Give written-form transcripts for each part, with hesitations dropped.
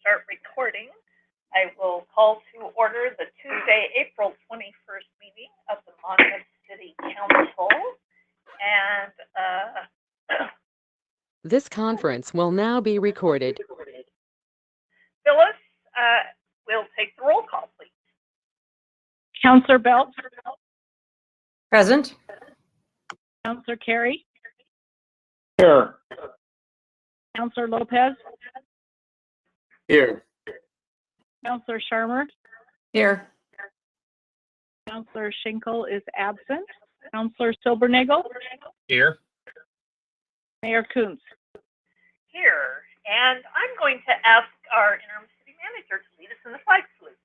start recording. I will call to order the Tuesday, April 21st meeting of the Monmouth City Council. And This conference will now be recorded. Phyllis will take the roll call, please. Counselor Belt, Present. Counselor Carey, Here. Counselor Lopez, Here. Counselor Sharmer, Here. Counselor Schinkel is absent. Counselor Silbernagel, Here. Mayor Coons. Here. And I'm going to ask our interim city manager to lead us in the flag salute.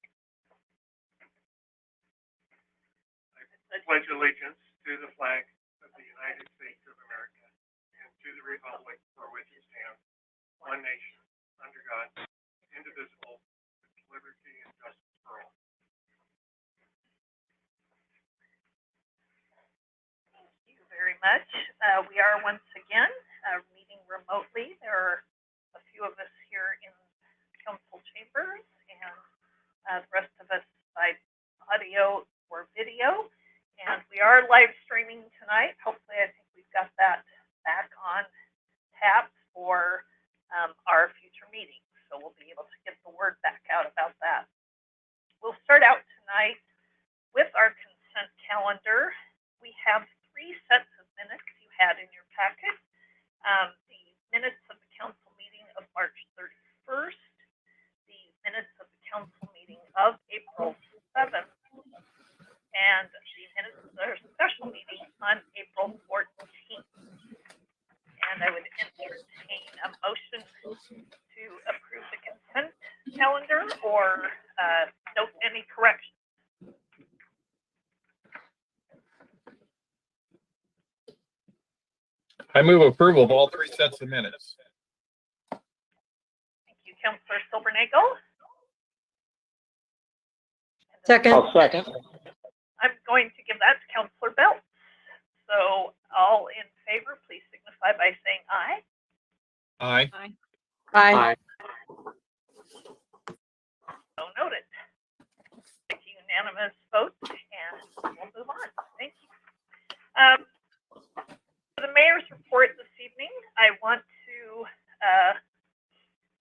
I pledge allegiance to the flag of the United States of America and to the republic for which it stands, one nation, under God, indivisible, with liberty and justice for all. Thank you very much. We are once again meeting remotely. There are a few of us here in council chambers and the rest of us by audio or video. And we are live streaming tonight. Hopefully, I think we've got that back on tap for our future meetings. So we'll be able to get the word back out about that. We'll start out tonight with our consent calendar. We have 3 sets of minutes you had in your packet. The minutes of the council meeting of March 31st, the minutes of the council meeting of April 7th, and the minutes of our special meeting on April 14th. And I would entertain a motion to approve the consent calendar or note any corrections. I move approval of all 3 sets of minutes. Thank you, Councilor Silbernagel. Second. I'll second. I'm going to give that to Councilor Belt. So all in favor, please signify by saying aye. Aye. Aye. So noted. It's a unanimous vote, and we'll move on. Thank you. For the mayor's report this evening, I want to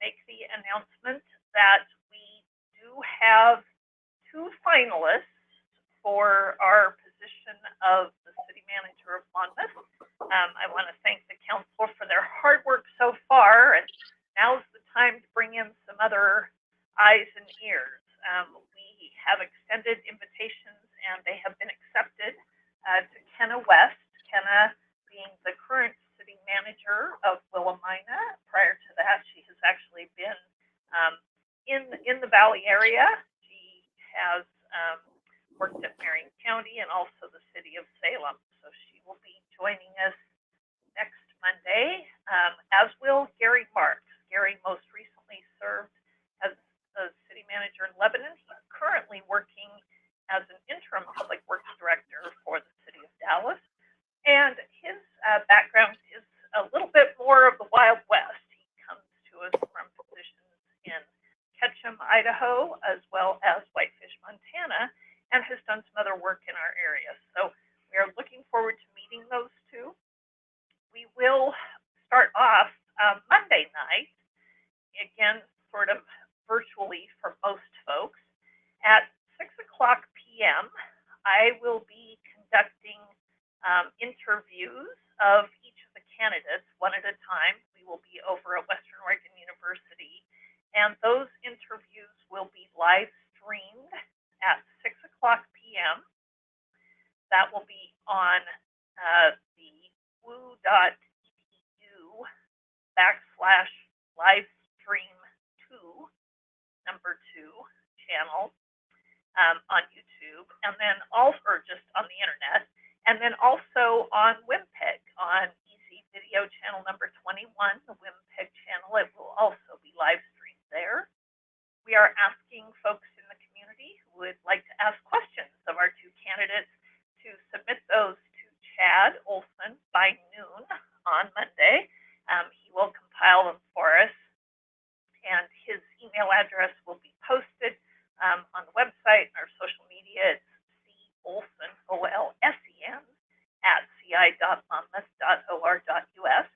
make the announcement that we do have 2 finalists for our position of the city manager of Monmouth. I want to thank the council for their hard work so far, and now's the time to bring in some other eyes and ears. We have extended invitations, and they have been accepted to Kenna West. Kenna being the current city manager of Willamina. Prior to that, she has actually been in the Valley area. She has worked at Marion County and also the city of Salem. So she will be joining us next Monday, as will Gary Marks. Gary most recently served as the city manager in Lebanon. He's currently working as an interim public works director for the city of Dallas. And his background is a little bit more of the Wild West. He comes to us from positions in Ketchum, Idaho, as well as Whitefish, Montana, and has done some other work in our area. So we are looking forward to meeting those 2. We will start off Monday night, again, sort of virtually for most folks, at 6:00 p.m. I will be conducting interviews of each of the candidates one at a time. We will be over at Western Oregon University, and those interviews will be live streamed at 6:00 p.m. That will be on the woo.edu/livestream2 channel on YouTube, and then also, or just on the internet, and then also on WIMPEG, on Easy Video channel number 21, the WIMPEG channel. It will also be live streamed there. We are asking folks in the community who would like to ask questions of our 2 candidates to submit those to Chad Olson by noon on Monday. He will compile them for us. and his email address will be posted on the website and our social media. It's colsen, OLSEN, at ci.monmouth.or.us,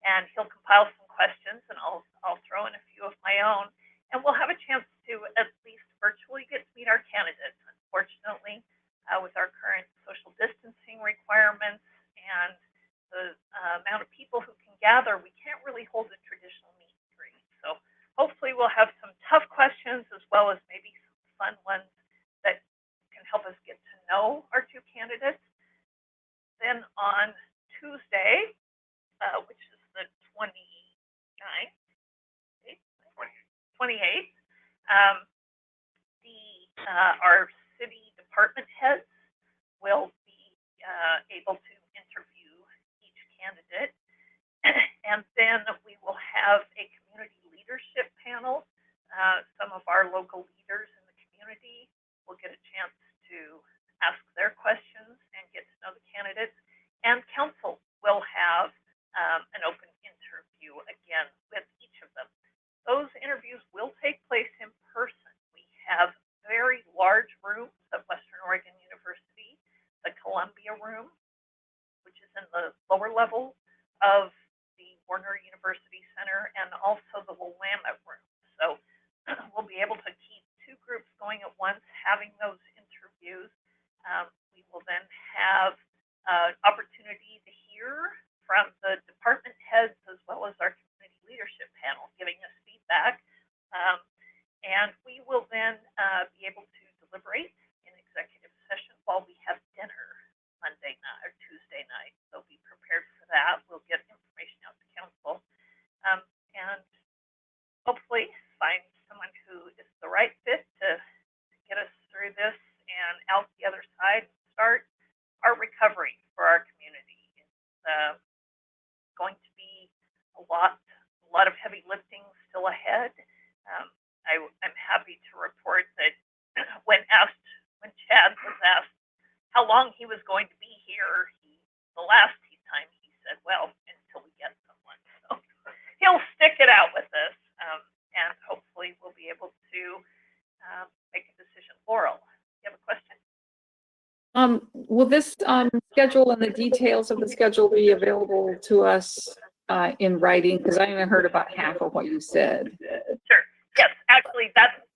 and he'll compile some questions, and I'll throw in a few of my own, and we'll have a chance to at least virtually get to meet our candidates. Unfortunately, with our current social distancing requirements and the amount of people who can gather, we can't really hold a traditional meet and greet. So hopefully we'll have some tough questions as well as maybe some fun ones that can help us get to know our two candidates. Then on Tuesday, which is the 28th, our city department heads will be able to interview each candidate. And then we will have a community leadership panel. Some of our local leaders in the community will get a chance to ask their questions and get to know the candidates. And council will have an open interview again with each of them. Those interviews will take place in person. We have very large rooms at Western Oregon University, the Columbia Room, which is in the lower level of the Warner University Center, and also the Willamette Room. So we'll be able to keep two groups going at once, having those interviews. We will then have an opportunity to hear from the department heads as well as our community leadership panel, giving us feedback. And we will then be able to deliberate in executive session while we have dinner Monday night or Tuesday night. So be prepared for that. We'll get information out to council, and hopefully find someone who is the right fit to get us through this and out the other side and start our recovery for our community. It's going to be a lot of heavy lifting still ahead. I'm happy to report that when Chad was asked how long he was going to be here, the last time he said, well, until we get someone. So he'll stick it out with us, and hopefully we'll be able to make a decision. Laurel, you have a question? Will this schedule and the details of the schedule be available to us in writing? Because I only heard about half of what you said. Sure. Yes, actually,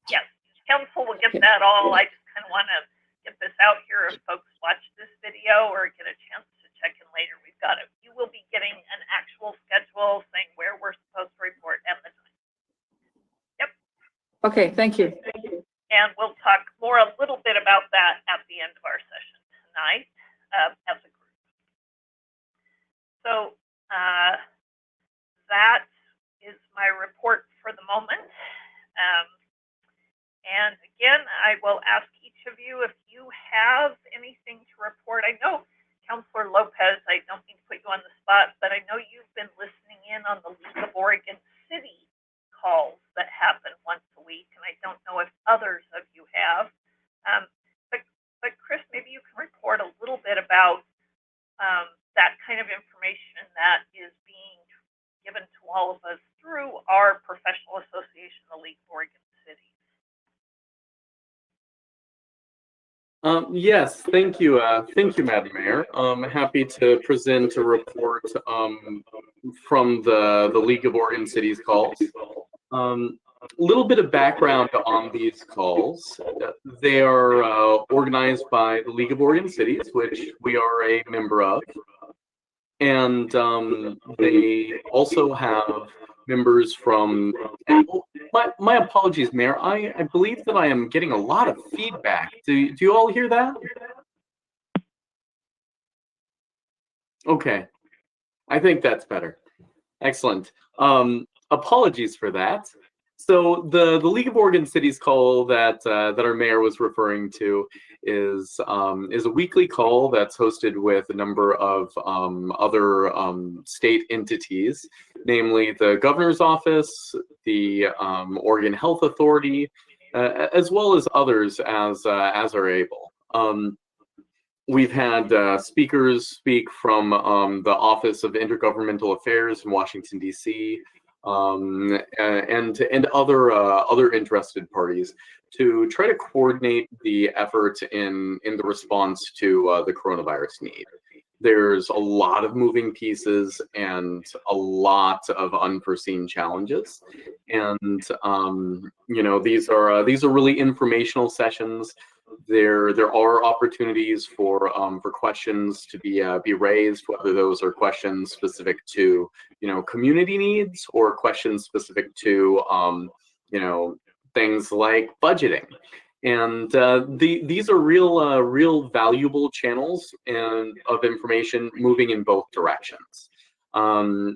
yes. Council will get that all. I just kind of want to get this out here if folks watch this video or get a chance to check in later. We've got it. You will be getting an actual schedule saying where we're supposed to report and the time. Yep. Okay, thank you. And we'll talk a little bit about that at the end of our session tonight as a group. So that is my report for the moment. And again, I will ask each of you if you have anything to report. I know, Councilor Lopez, I don't mean to put you on the spot, but I know you've been listening in on the League of Oregon City calls that happen once a week, and I don't know if others of you have. But Chris, maybe you can report a little bit about that kind of information that is being given to all of us through our professional association, the League of Oregon Cities. Yes, thank you, Madam Mayor. I'm happy to present a report from the League of Oregon Cities calls. A little bit of background on these calls. They are organized by the League of Oregon Cities, which we are a member of, and they also have members from. My apologies, Mayor. I believe that I am getting a lot of feedback. Do you all hear that? Okay, I think that's better. Excellent. Apologies for that. So the League of Oregon Cities call that our mayor was referring to is a weekly call that's hosted with a number of other state entities, namely the governor's office, the Oregon Health Authority, as well as others as are able. We've had speakers speak from the Office of Intergovernmental Affairs in Washington, D.C., and other interested parties to try to coordinate the effort in the response to the coronavirus need. There's a lot of moving pieces and a lot of unforeseen challenges, and these are really informational sessions. There are opportunities for questions to be raised, whether those are questions specific to community needs or questions specific to things like budgeting. And these are real valuable channels of information moving in both directions.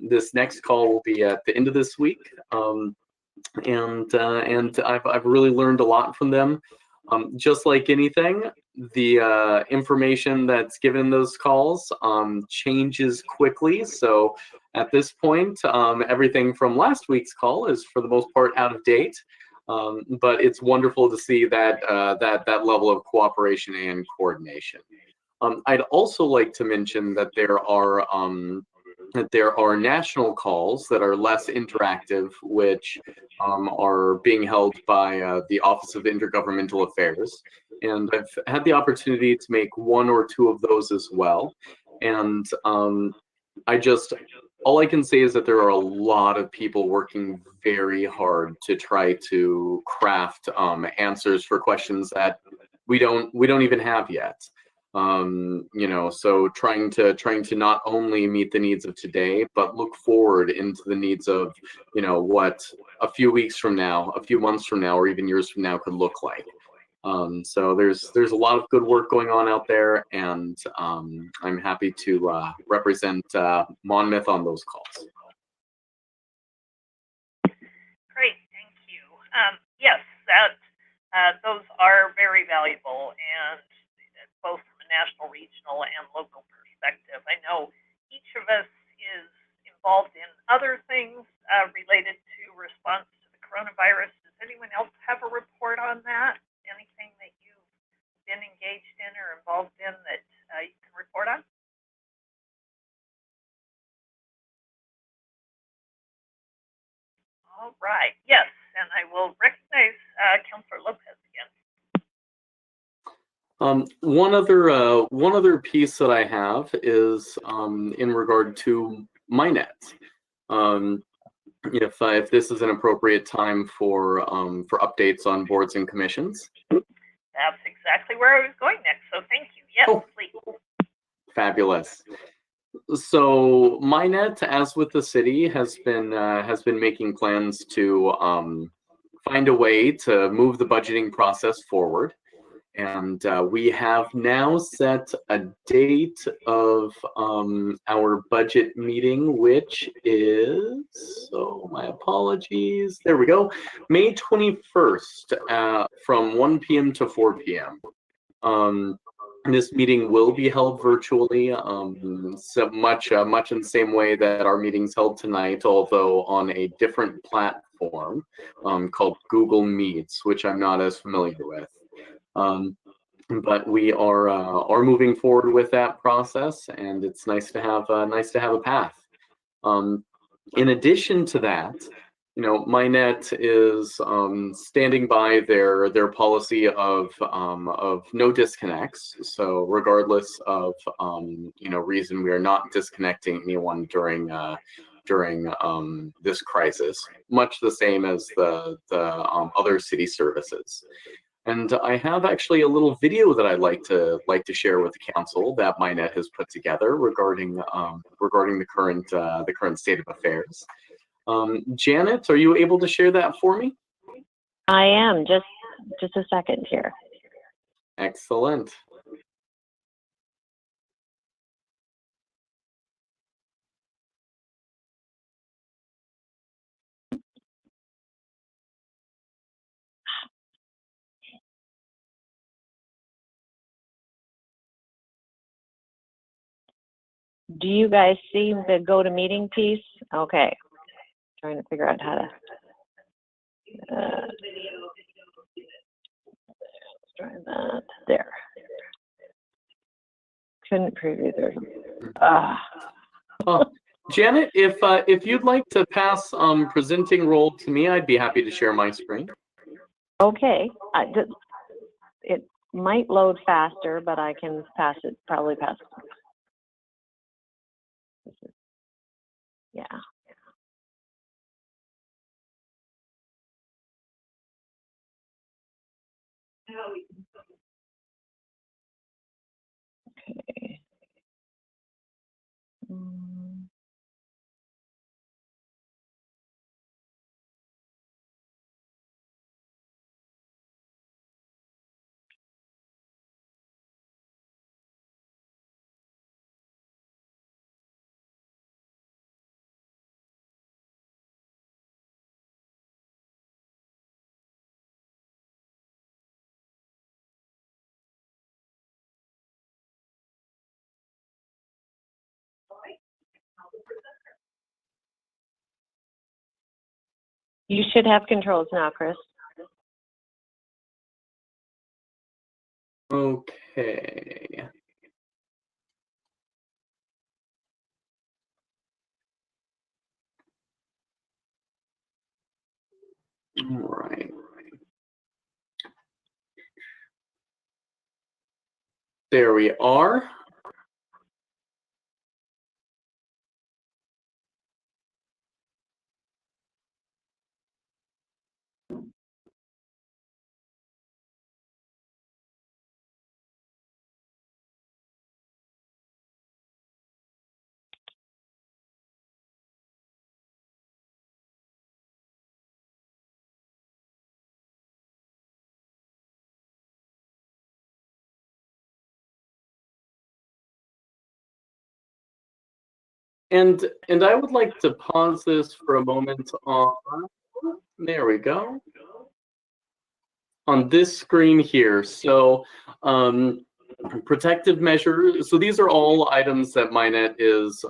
This next call will be at the end of this week, and I've really learned a lot from them. Just like anything, the information that's given in those calls changes quickly. So at this point, everything from last week's call is for the most part out of date. But it's wonderful to see that that level of cooperation and coordination. I'd also like to mention that there are national calls that are less interactive, which are being held by the Office of Intergovernmental Affairs. And I've had the opportunity to make one or two of those as well. And all I can say is that there are a lot of people working very hard to try to craft answers for questions that we don't even have yet. So trying to not only meet the needs of today, but look forward into the needs of what a few weeks from now, a few months from now, or even years from now could look like. So there's a lot of good work going on out there, and I'm happy to represent Monmouth on those calls. Great, thank you. Yes, those are very valuable, and both from a national, regional, and local perspective. I know each of us is involved in other things related to response to the coronavirus. Does anyone else have a report on that? Anything that you've been engaged in or involved in that you can report on? All right, yes, and I will recognize Councilor Lopez again. One other piece that I have is in regard to MyNet. If this is an appropriate time for updates on boards and commissions. That's exactly where I was going next, so thank you. Yes, please. Fabulous. So MyNet, as with the city, has been making plans to find a way to move the budgeting process forward. And we have now set a date of our budget meeting, which is, my apologies, there we go, May 21st from 1 p.m. to 4 p.m. This meeting will be held virtually, so much in the same way that our meeting's held tonight, although on a different platform called Google Meets, which I'm not as familiar with. But we are moving forward with that process, and it's nice to have a path. In addition to that, MyNet is standing by their policy of no disconnects. So regardless of reason, we are not disconnecting anyone during this crisis, much the same as the other city services. And I have actually a little video that I'd like to share with the council that MyNet has put together regarding the current state of affairs. Janet, are you able to share that for me? I am. Just a second here. Excellent. Do you guys see the go to meeting piece? Okay. Trying to figure out how to. Let's try that. There. Couldn't preview there. Janet, if you'd like to pass presenting role to me, I'd be happy to share my screen. Okay, it might load faster, but I can probably pass it. Yeah. Okay. You should have controls now, Chris. Okay. All right. There we are. And I would like to pause this for a moment on, there we go, on this screen here. So protective measures. So these are all items that MyNet is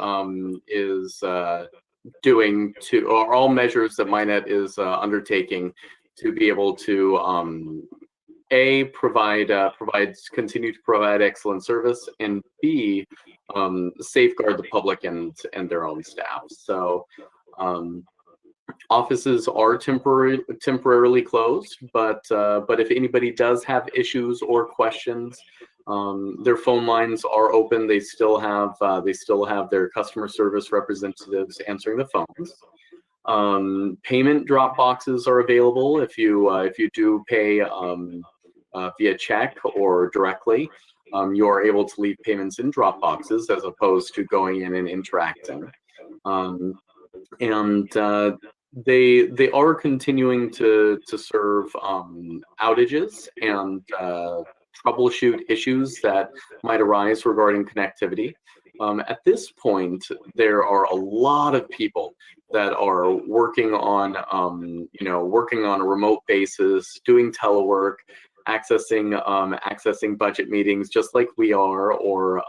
doing to, or all measures that MyNet is undertaking to be able to continue to provide excellent service, and B, safeguard the public and their own staff. So offices are temporarily closed, but if anybody does have issues or questions, their phone lines are open. They still have their customer service representatives answering the phones. Payment drop boxes are available if you do pay via check or directly. You are able to leave payments in drop boxes as opposed to going in and interacting. They are continuing to serve outages and troubleshoot issues that might arise regarding connectivity. At this point, there are a lot of people that are working on working on a remote basis, doing telework, accessing budget meetings just like we are, or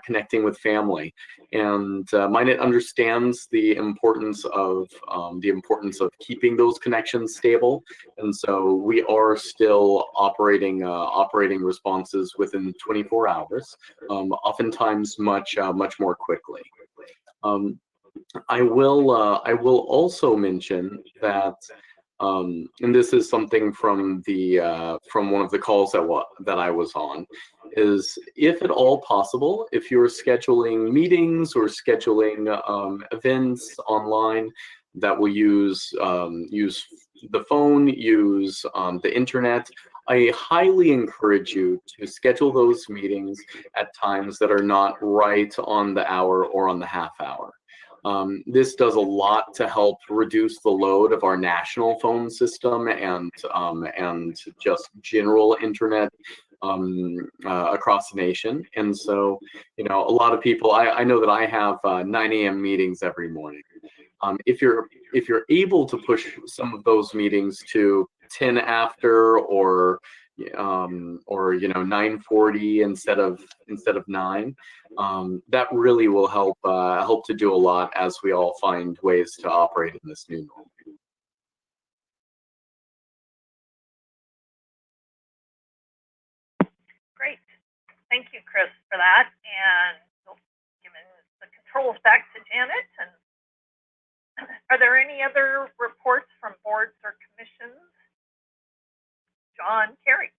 connecting with family. And MyNet understands the importance of keeping those connections stable, and so we are still operating responses within 24 hours, oftentimes much more quickly. I will also mention that, and this is something from one of the calls that I was on, is if at all possible, if you're scheduling meetings or scheduling events online that will use the phone, use the internet, I highly encourage you to schedule those meetings at times that are not right on the hour or on the half hour. This does a lot to help reduce the load of our national phone system and just general internet across the nation. And so, a lot of people, I know that I have 9 a.m. meetings every morning. If you're able to push some of those meetings to 10 after, or 9:40 instead of 9, that really will help to do a lot as we all find ways to operate in this new normal. Great. Thank you, Chris, for that. And given the controls back to Janet. And are there any other reports from boards or commissions? John Kerry.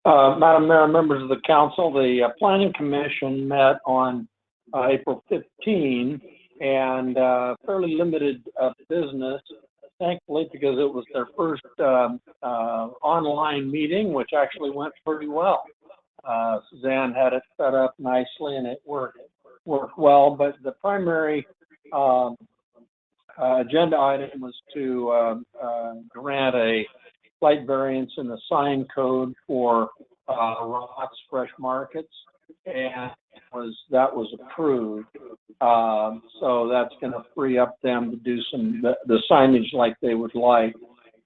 Madam Mayor, members of the council, the Planning Commission met on April 15 and fairly limited business, thankfully, because it was their first online meeting, which actually went pretty well. Suzanne had it set up nicely and it worked well, but the primary agenda item was to grant a slight variance in the sign code for Roth's Fresh Markets, and that was approved. So that's going to free up them to do the signage like they would like.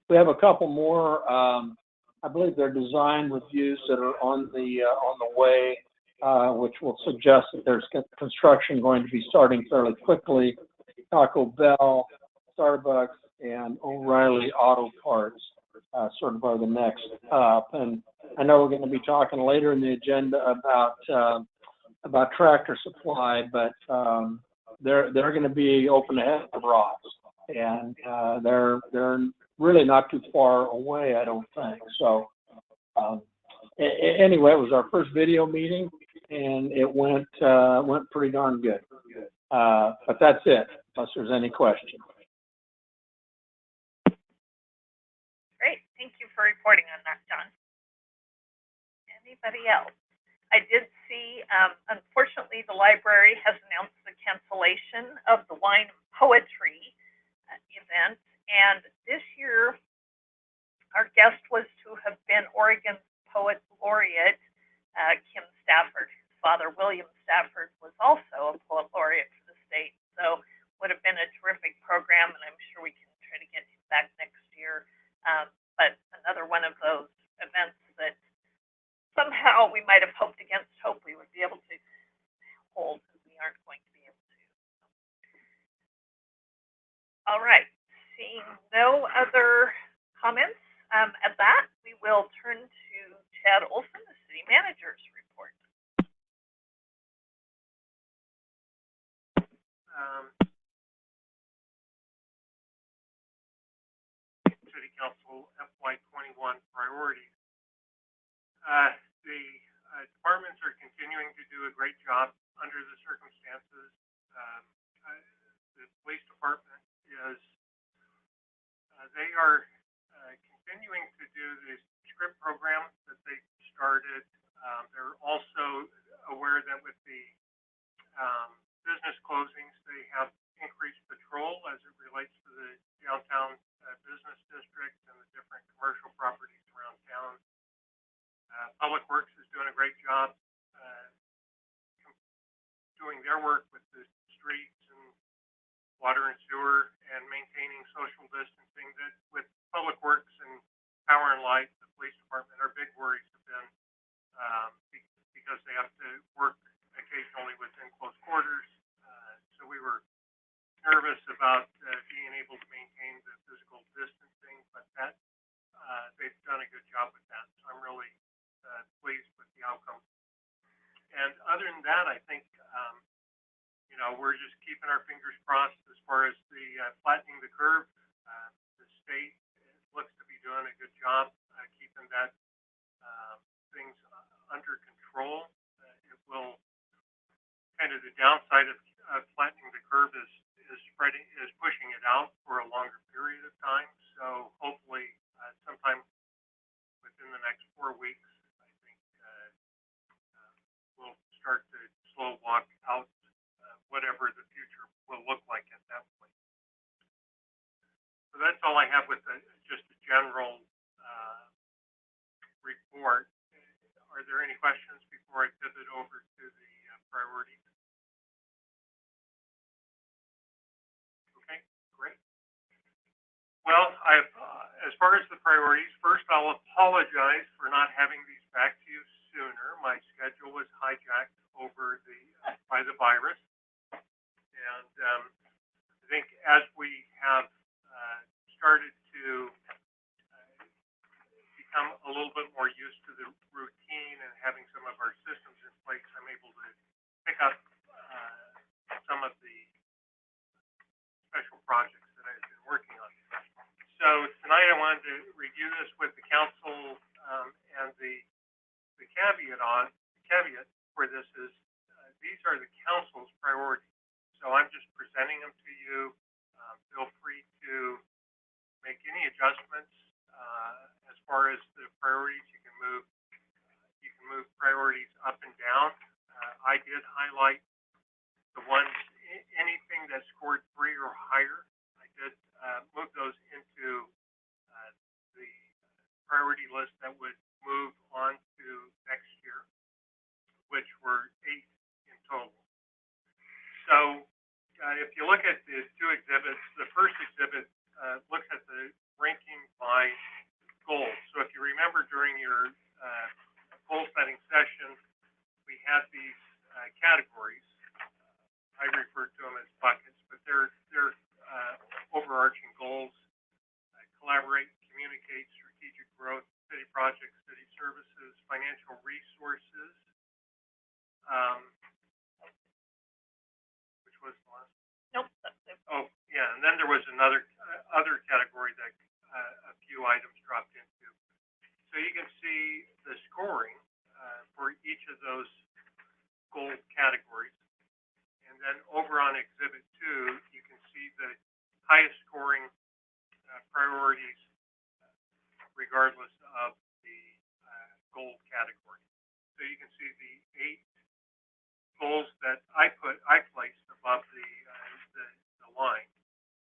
We have a couple more. I believe they're design reviews that are on the way, which will suggest that there's construction going to be starting fairly quickly. Taco Bell, Starbucks, and O'Reilly Auto Parts sort of are the next up. And I know we're going to be talking later in the agenda about Tractor Supply, but they're going to be open ahead of Ross, and they're really not too far away, I don't think. So anyway, it was our first video meeting, and it went pretty darn good. But that's it, unless there's any questions. Great, thank you for reporting on that, John. Anybody else? I did see, unfortunately, the library has announced the cancellation of the wine poetry event. And this year, our guest was to have been Oregon's poet laureate, Kim Stafford. His father, William Stafford, was also a poet laureate for the state. So would have been a terrific program, and I'm sure we can try to get him back next year. But another one of those events that somehow we might have hoped against hope we would be able to hold, because we aren't going to be able to. All right, seeing no other comments, at that, we will turn to Chad Olson, the city manager's report. City Council FY21 priorities. The departments are continuing to do a great job under the circumstances. The police department is, they are continuing to do the script program that they started. They're also aware that with the business closings, they have increased patrol as it relates to the downtown business district and the different commercial properties around town. Public Works is doing a great job doing their work with the streets and water and sewer and maintaining social distancing. That with Public Works and Power and Light, the police department, our big worries have been because they have to work occasionally within close quarters. So we were nervous about being able to maintain the physical distancing, but that they've done a good job with that. So I'm really pleased with the outcome. And other than that, I think we're just keeping our fingers crossed as far as the flattening the curve. The state looks to be doing a good job keeping that things under control. It will kind of the downside of flattening the curve is pushing it out for a longer period of time. So hopefully sometime within the next 4 weeks, I think we'll start to slow walk out whatever the future will look like at that point. So that's all I have with just a general report. Are there any questions before I pivot over to the priorities? Okay, great. Well, as far as the priorities, first I'll apologize for not having these back to you sooner. My schedule was hijacked by the virus, and I think as we have started to become a little bit more used to the routine and having some of our systems in place, I'm wanted to review this with the council, and the caveat for this is, these are the council's priorities. So I'm just presenting them to you. Feel free to make any adjustments, as far as the priorities. You can move priorities up and down. I did highlight the ones, anything that scored 3 or higher. I did move those into the priority list that would move on to next year, which were 8 in total. So if you look at the 2 exhibits, the first exhibit looks at the ranking by goals. So if you remember during your goal setting session, we had these categories. I refer to them as buckets, but they're overarching goals: collaborate, communicate, strategic growth, city projects, city services, financial resources. Which was the last? Nope, that's it. Oh, yeah, and then there was another other category that a few items dropped into. So you can see the scoring for each of those goal categories. And then over on Exhibit 2, you can see the highest scoring priorities regardless of the goal category. So you can see the 8 goals that I placed above the line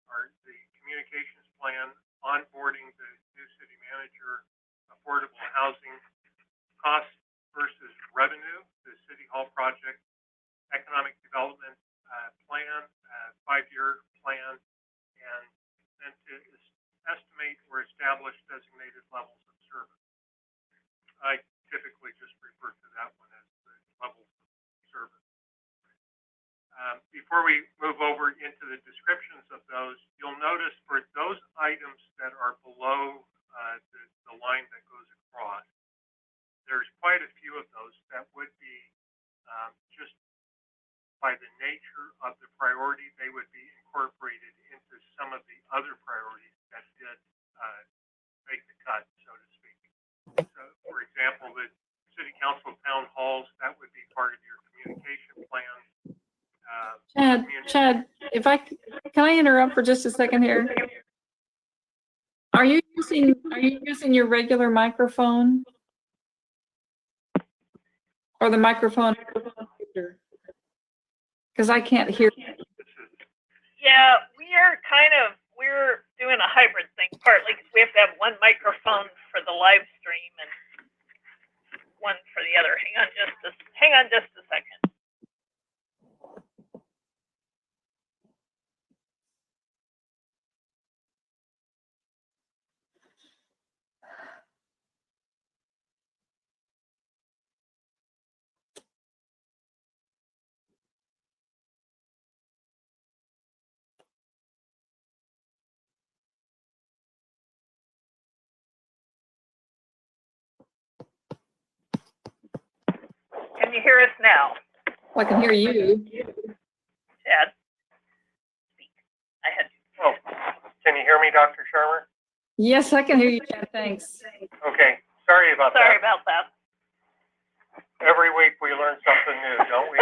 are the communications plan, onboarding the new city manager, affordable housing, cost versus revenue, the city hall project, economic development plan, 5-year plan, and then to estimate or establish designated levels of service. I typically just refer to that one as the levels of service. Before we move over into the descriptions of those, you'll notice for those items that are below the line that goes across, there's quite a few of those that would be just by the nature of the priority, they would be incorporated into some of the other priorities that did make the cut, so to speak. So, for example, the city council town halls, that would be part of your communication plan. Chad, can I interrupt for just a second here? Are you using your regular microphone? Or the microphone? Because I can't hear. Yeah, we're doing a hybrid thing, partly because we have to have one microphone for the live stream and one for the other. Hang on just a second. Can you hear us now? I can hear you. Chad? Speak. I had you. Oh, can you hear me, Dr. Sharma? Yes, I can hear you, Chad. Thanks. Okay, sorry about Sorry that. about that. Every week we learn something new, don't we?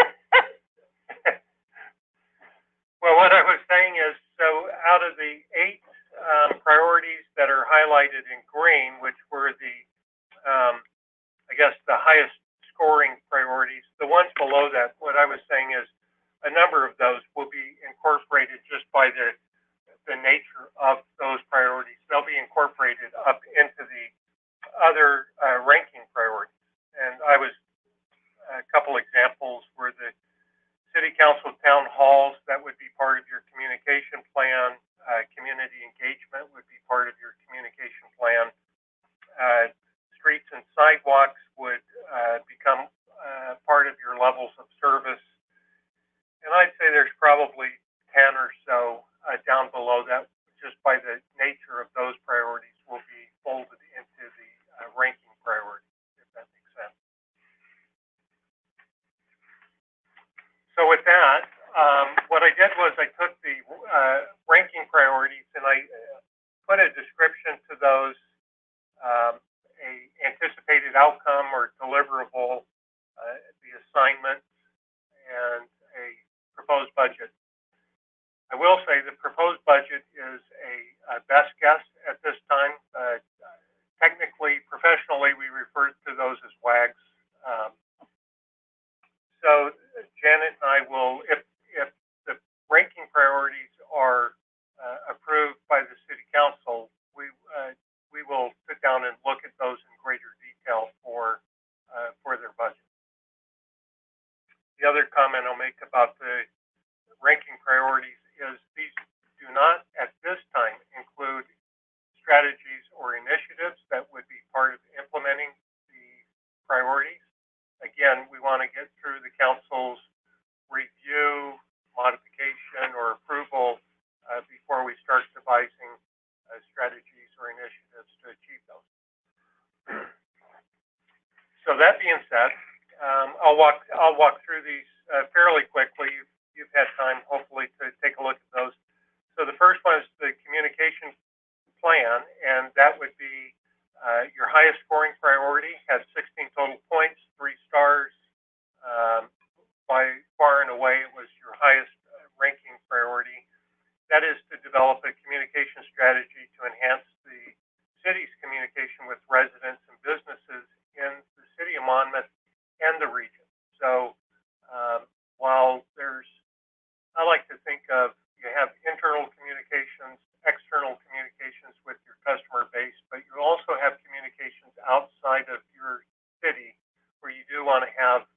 Well, what I was saying is, so out of the 8 priorities that are highlighted in green, which were the, I guess, the highest scoring priorities, the ones below that, what I was saying is a number of those will be incorporated just by the nature of those priorities. They'll be incorporated up into the other ranking priorities. And I was, a couple examples were the city council town halls, that would be part of your communication plan. Community engagement would be part of your communication plan. Streets and sidewalks would become part of your levels of service. And I'd say there's probably 10 or so down below that, just by the nature of those priorities, will be folded into the ranking priorities, if that makes sense. So with that, what I did was I took the ranking priorities and I put a description to those, a anticipated outcome or deliverable, the assignment, and a proposed budget. I will say the proposed budget is a best guess at this time. Technically, professionally, we refer to those as WAGs. So Janet and I will, if the ranking priorities are approved by the City Council, we will sit down and look at those in greater detail for their budget. The other comment I'll make about the ranking priorities is these do not at this time include strategies or initiatives that would be part of implementing the priorities. Again, we want to get through the council's review, modification, or approval before we start devising strategies or initiatives to achieve those. So that being said, I'll walk through these fairly quickly. You've had time, hopefully, to take a look at those. So the first one is the communication plan, and that would be your highest scoring priority, has 16 total points, 3 stars. By far and away, it was your highest ranking priority. That is to develop a communication strategy to enhance the city's communication with residents and businesses in the city of Monmouth and the region. So while I like to think of, you have internal communications, external communications with your customer base, but you also have communications outside of your city where you do want to have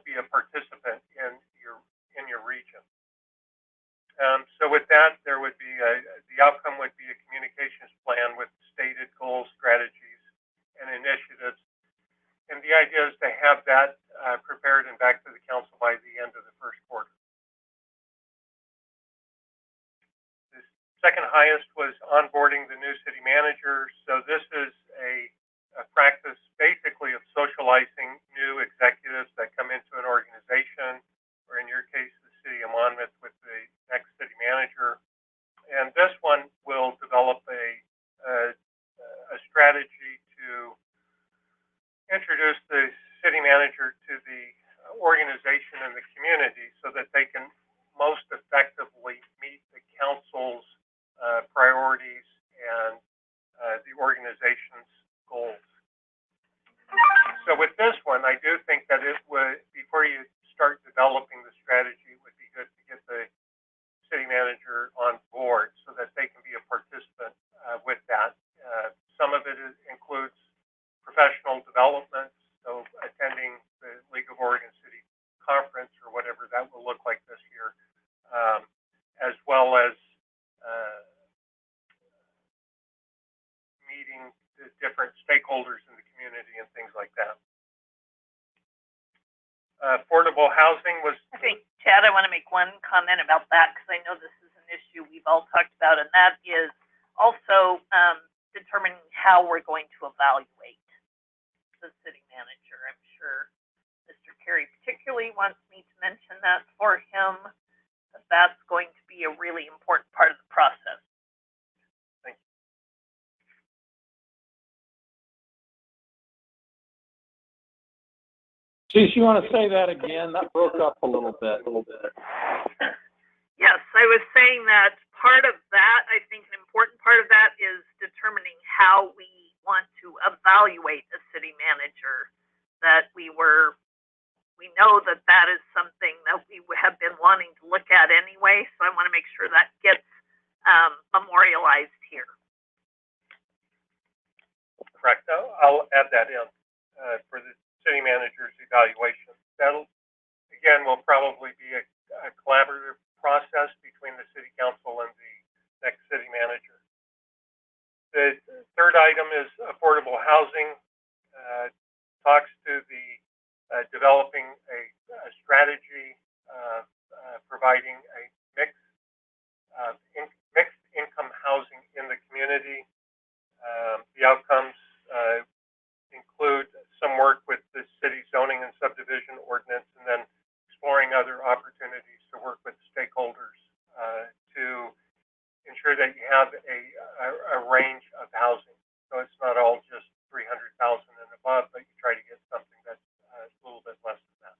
be a participant in your region. So with that, there would be the outcome would be a communications plan with stated goals, strategies, and initiatives. And the idea is to have that prepared and back to the council by the end of the first quarter. The second highest was onboarding the new city manager. So this is a practice basically of socializing new executives that come into an organization, or in your case, the city of Monmouth, with the next city manager. And this one will develop a strategy to introduce the city manager to the organization and the community so that they can most effectively meet the council's priorities and the organization's goals. So with this one, I do think that it would, before you start developing the strategy, it would be good to get the city manager on board so that they can be a participant with that. Some of it includes professional development, so attending the League of Oregon City Conference or whatever that will look like this year, as well as meeting the different stakeholders in the community and things like that. Affordable housing was... Okay, Chad, I want to make one comment about that because I know this is an issue we've all talked about, and that is also determining how we're going to evaluate the city manager. I'm sure Mr. Carey particularly wants me to mention that for him, that that's going to be a really important part of the process. Thank you. Cece, you want to say that again? That broke up a little bit. Yes, I was saying that part of that, I think an important part of that is determining how we want to evaluate a city manager. That we know that that is something that we have been wanting to look at anyway, so I want to make sure that gets memorialized here. Correct. I'll add that in for the city manager's evaluation. That'll, again, will probably be a collaborative process between the city council and the next city manager. The third item is affordable housing. Talks to the developing a strategy, providing a mixed income housing in the community. The outcomes include some work with the city zoning and subdivision ordinance, and then exploring other opportunities to work with stakeholders to ensure that you have a range of housing. So it's not all just 300,000 and above, but you try to get something that's a little bit less than that.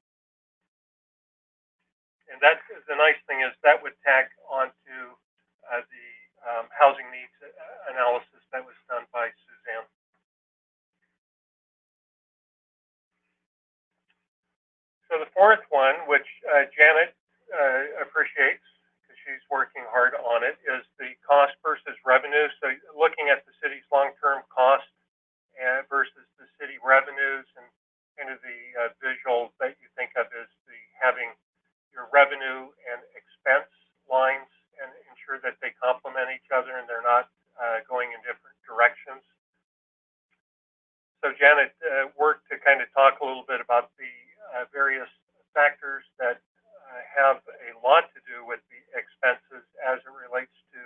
And that's the nice thing is that would tag onto the housing needs analysis that was done by Suzanne. So the fourth one, which Janet appreciates because she's working hard on it, is the cost versus revenue. So looking at the city's long-term cost versus the city revenues, and kind of the visual that you think of is the having your revenue and expense lines and ensure that they complement each other and they're not going in different directions. So Janet worked to kind of talk a little bit about the various factors that have a lot to do with the expenses as it relates to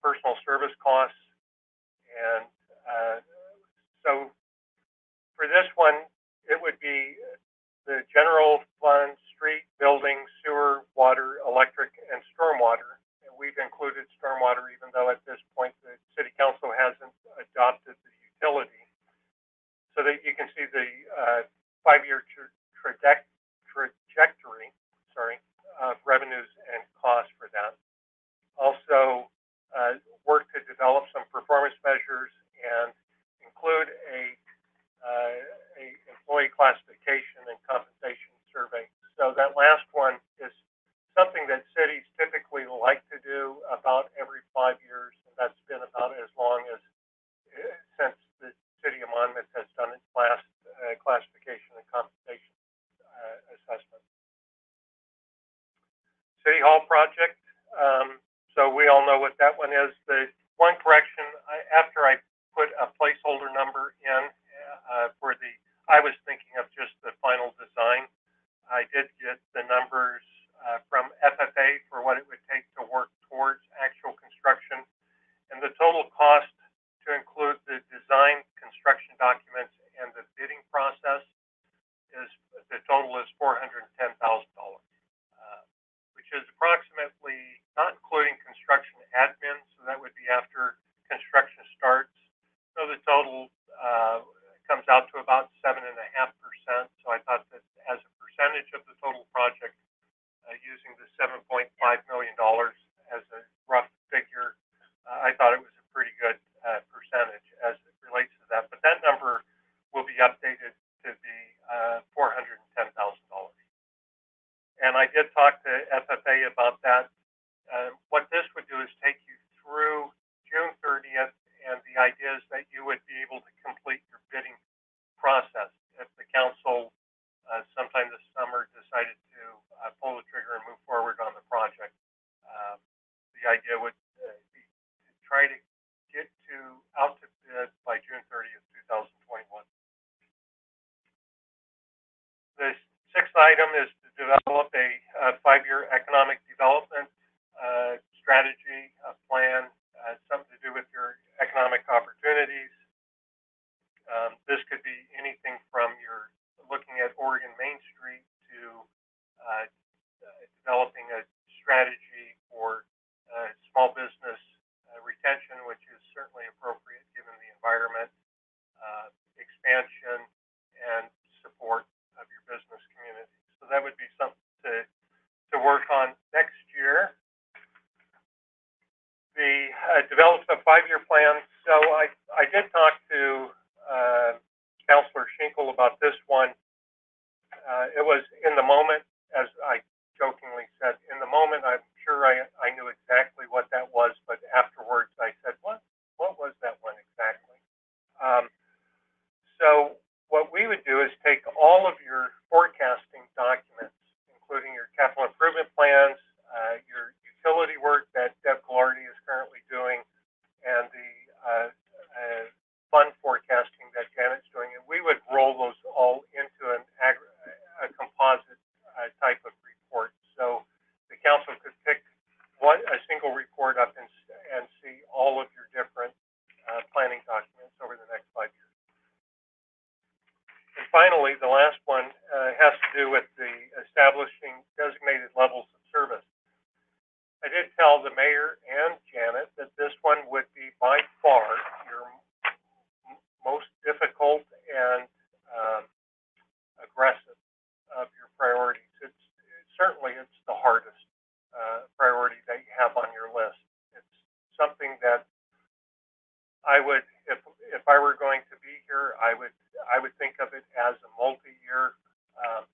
personal service costs. And so for this one, it would be the general fund, street, building, sewer, water, electric, and stormwater. And we've included stormwater, even though at this point the city council hasn't adopted the utility, so that you can see the 5-year trajectory, of revenues and costs for that. Also, work to develop some performance measures and include a employee classification and compensation survey. So that last one is something that cities typically like to do about every 5 years, and that's been about as long as since the city of Monmouth has done its last classification and compensation assessment. City Hall project. So we all know what that one is. The one correction, after I put a placeholder number in for the, I was thinking of just the final design. I did get the numbers from FFA for what it would take to work towards actual construction. And the total cost to include the design, construction documents, and the bidding process is, the total is $410,000, which is approximately, not including construction admin, so that would be after construction starts. So the total comes out to about 7.5%. So I thought that as a percentage of the total project, using the $7.5 million as a rough figure, I thought it was a pretty good percentage as it relates to that. But that number will be updated to be $410,000. And I did talk to FFA about that. What this would do is take you through June 30th, and the idea is that you would be able to complete your bidding process. If the council sometime this summer decided to pull the trigger and move forward on the project, the idea would be to try to get out to bid by June 30th, 2021. The sixth item is to develop a 5-year economic development strategy, a plan, something to do with your economic opportunities. This could be anything from your looking at Oregon Main Street to developing a strategy for small business retention, which is certainly appropriate given the environment, expansion, and support of your business community. So that would be something to work on next year. The development of 5-year plans. So I did talk to Councilor Schinkel about this one. It was in the moment, as I jokingly said, in the moment, I'm sure I knew exactly what that was, but afterwards I said, what was that one exactly? So what we would do is take all of your forecasting documents, including your capital improvement plans, your utility work that Deb Glardy is currently doing, and the fund forecasting that Janet's doing, and we would roll those all into a composite type of report. So the council could pick a single report up and see all of your different planning documents over the next 5 years. And finally, the last one has to do with the establishing designated levels of service. I did tell the mayor and understand, Janet, that this one would be by far your most difficult and aggressive of your priorities. Certainly it's the hardest priority that you have on your list. It's something that I would, if I were going to be here, I would think of it as a multi-year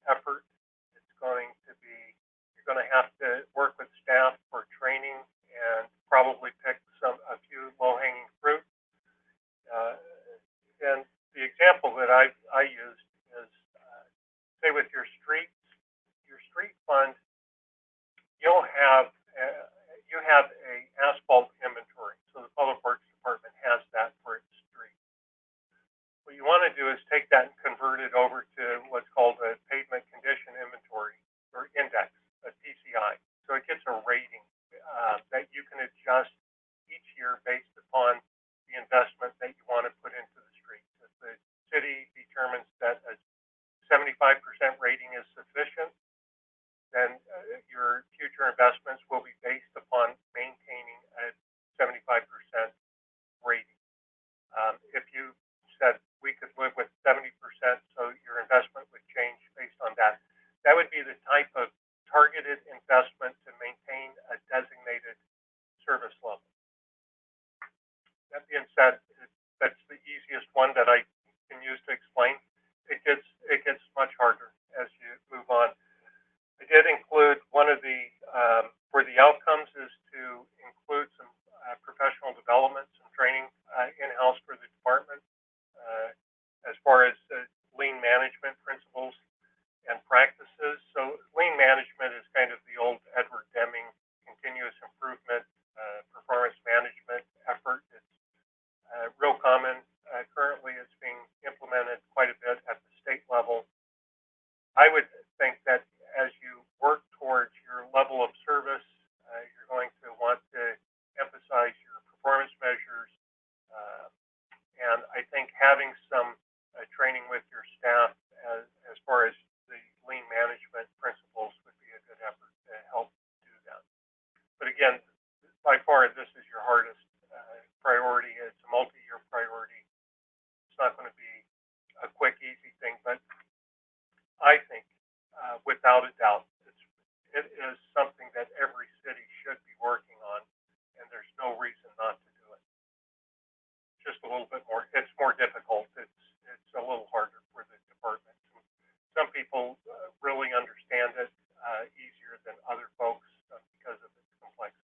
effort. It's going to be, you're going to have to work with staff for training and probably pick a few low-hanging fruit. And the example that I used is, say with your street fund, you'll have you have a asphalt inventory. So the Public Works Department has that for its street. What you want to do is take that and convert it over to what's called a pavement condition inventory or index, a PCI. So it gets a rating that you can adjust each year based upon the investment that you want to put into the street. If the city determines that a 75% rating is sufficient, then your future investments will be based upon maintaining a 75% rating. If you said we could live with 70%, so your investment would change based on that. That would be the type of targeted investment to maintain a designated service level. That being said, that's the easiest one that I can use to explain. It gets much harder as you move on. I did include one of the, for the outcomes is to include some professional development, some training in-house for the department as far as lean management principles and practices. So lean management is kind of the old Edward Deming continuous improvement, performance management effort. It's real common. Currently it's being implemented quite a bit at the state level. I would think that as you work towards your level of service, you're going to want to emphasize your performance measures. And I think having some training with your staff as far as the lean management principles would be a good effort to help do that. But again, by far, this is your hardest priority. It's a multi-year priority. It's not going to be a quick, easy thing, but I think without a doubt, it is something that every city should be working on, and there's no reason not to do it. Just a little bit more. It's more difficult. It's a little harder for the department. Some people really understand it easier than other folks because of its complexity.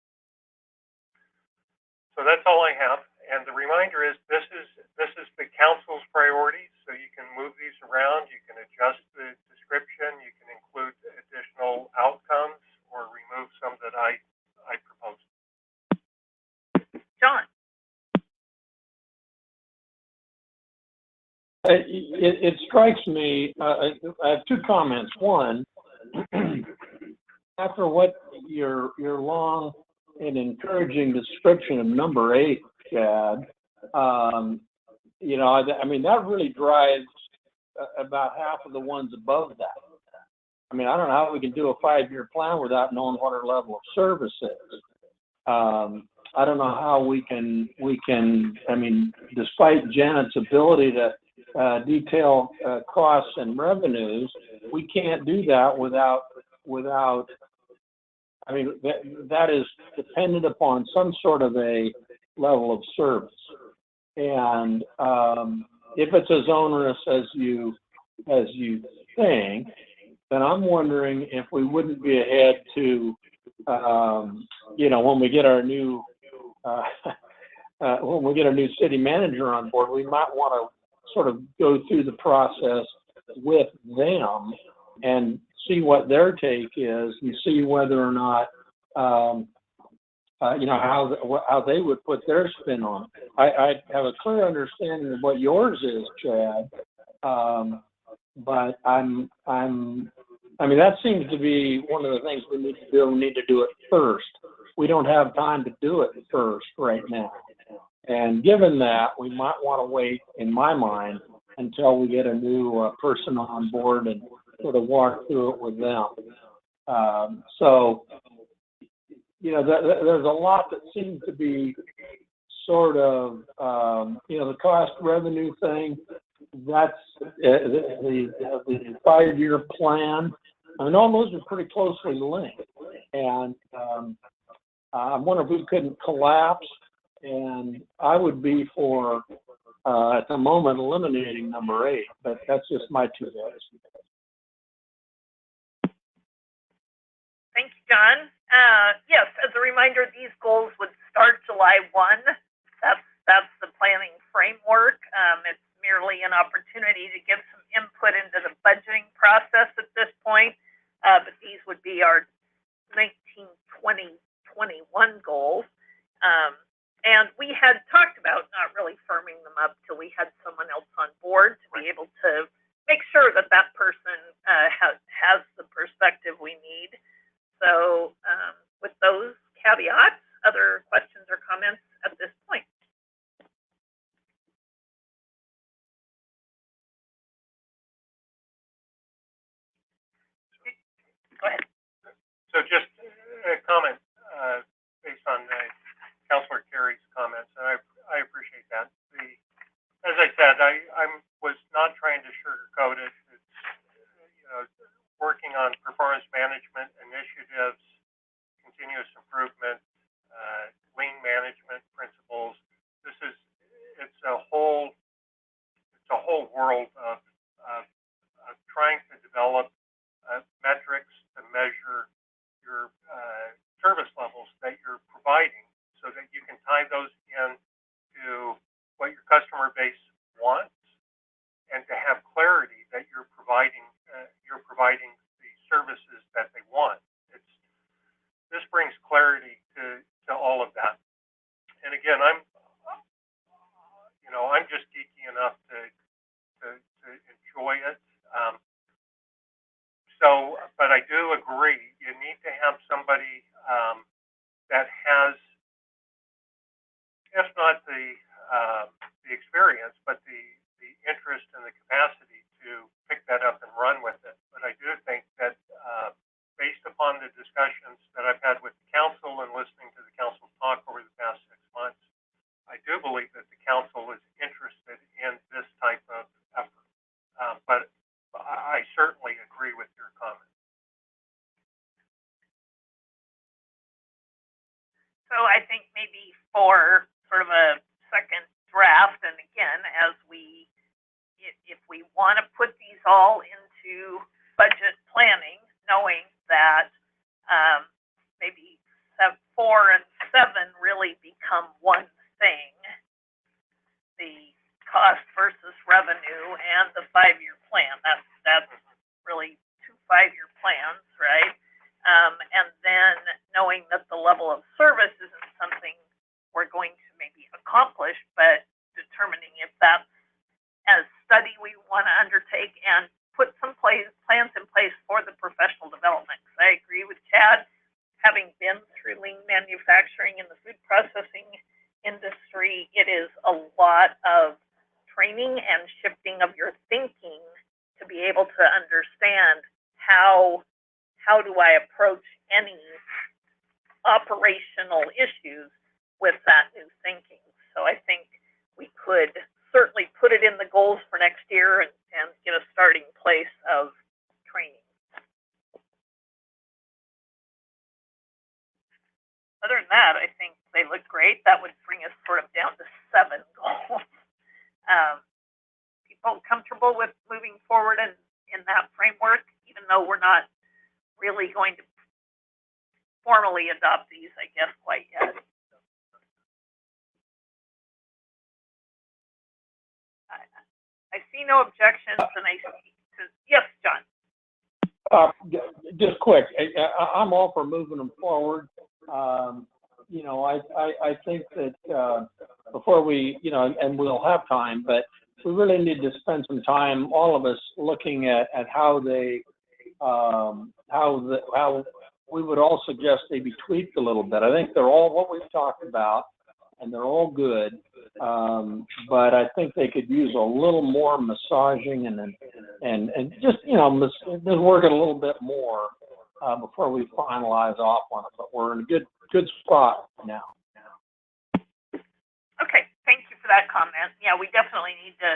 So that's all I have. And the reminder is this is the council's priorities, so you can move these around, you can adjust the description, you can include additional outcomes or remove some that I proposed. John? It strikes me, I have two comments. One, after what your long and encouraging description of number 8, Chad, you know, I mean, that really drives about half of the ones above that. I mean, I don't know how we can do a 5-year plan without knowing what our level of service is. I don't know how we can, I mean, despite Janet's ability to detail costs and revenues, we can't do that without, I mean, that is dependent upon some sort of a level of service. And if it's as onerous as you think, then I'm wondering if we wouldn't be ahead to, you know, when we get our new city manager on board, we might want to sort of go through the process with them and see what their take is and see whether or not, you know, how they would put their spin on it. I have a clear understanding of what yours is, Chad, but I mean, that seems to be one of the things we need to do. We need to do it first. We don't have time to do it first right now. And given that, we might want to wait, in my mind, until we get a new person on board and sort of walk through it with them. So there's a lot that seems to be sort of, the cost revenue thing. That's the 5-year plan. I mean, all those are pretty closely linked. And I wonder if we couldn't collapse. And I would be for, at the moment, eliminating number 8, but that's just my 2 cents. Thank you, John. Yes, as a reminder, these goals would start July 1. That's the planning framework. It's merely an opportunity to give some input into the budgeting process at this point. But these would be our 19-20-21 goals. And we had talked about not really firming them up till we had someone else on board to be able to make sure that that person has the perspective we need. So with those caveats, other questions or comments at this point? Go ahead. So just a comment based on Councilor Carey's comments, and I appreciate that. As I said, I was not trying to sugarcoat it. It's, working on performance management initiatives, continuous improvement, lean management principles. It's a whole world of trying to develop metrics to measure your service levels that you're providing, so that you can tie those in to what your customer base wants, and to have clarity that you're providing the services that they want. This brings clarity to all of that. And again, I'm just geeky enough to enjoy it. But I do agree, you need to have somebody that has, if not the experience, but the interest and the capacity to pick that up and run with it. But I do think that based upon the discussions that I've had with the council and listening to the council talk over the past 6 months, I do believe that the council is interested in this type of effort. But I certainly agree with your comment. So I think maybe for sort of a second draft, and again, if we want to put these all into budget planning, knowing that maybe 4 and 7 really become one thing, the cost versus revenue and the 5-year plan. That's really 2 5-year plans, right? And then knowing that the level of service isn't something we're going to maybe accomplish, but determining if that's a study we want to undertake and put some plans in place for the professional development. Because I agree with Chad, having been through lean manufacturing in the food processing industry, it is a lot of training and shifting of your thinking to be able to understand how do I approach any operational issues with that new thinking. So I think we could certainly put it in the goals for next year and get a starting place of training. Other than that, I think they look great. That would bring us sort of down to 7 goals. People comfortable with moving forward in that framework, even though we're not really going to formally adopt these, I guess, quite yet. I see no objections, and I see, yes, John. Just quick, I'm all for moving them forward. I think that before we, and we'll have time, but we really need to spend some time, all of us, looking at how we would all suggest they be tweaked a little bit. I think they're all what we've talked about, and they're all good. But I think they could use a little more massaging and just, just work it a little bit more before we finalize off on it, but we're in a good spot now. Okay, thank you for that comment. Yeah, we definitely need to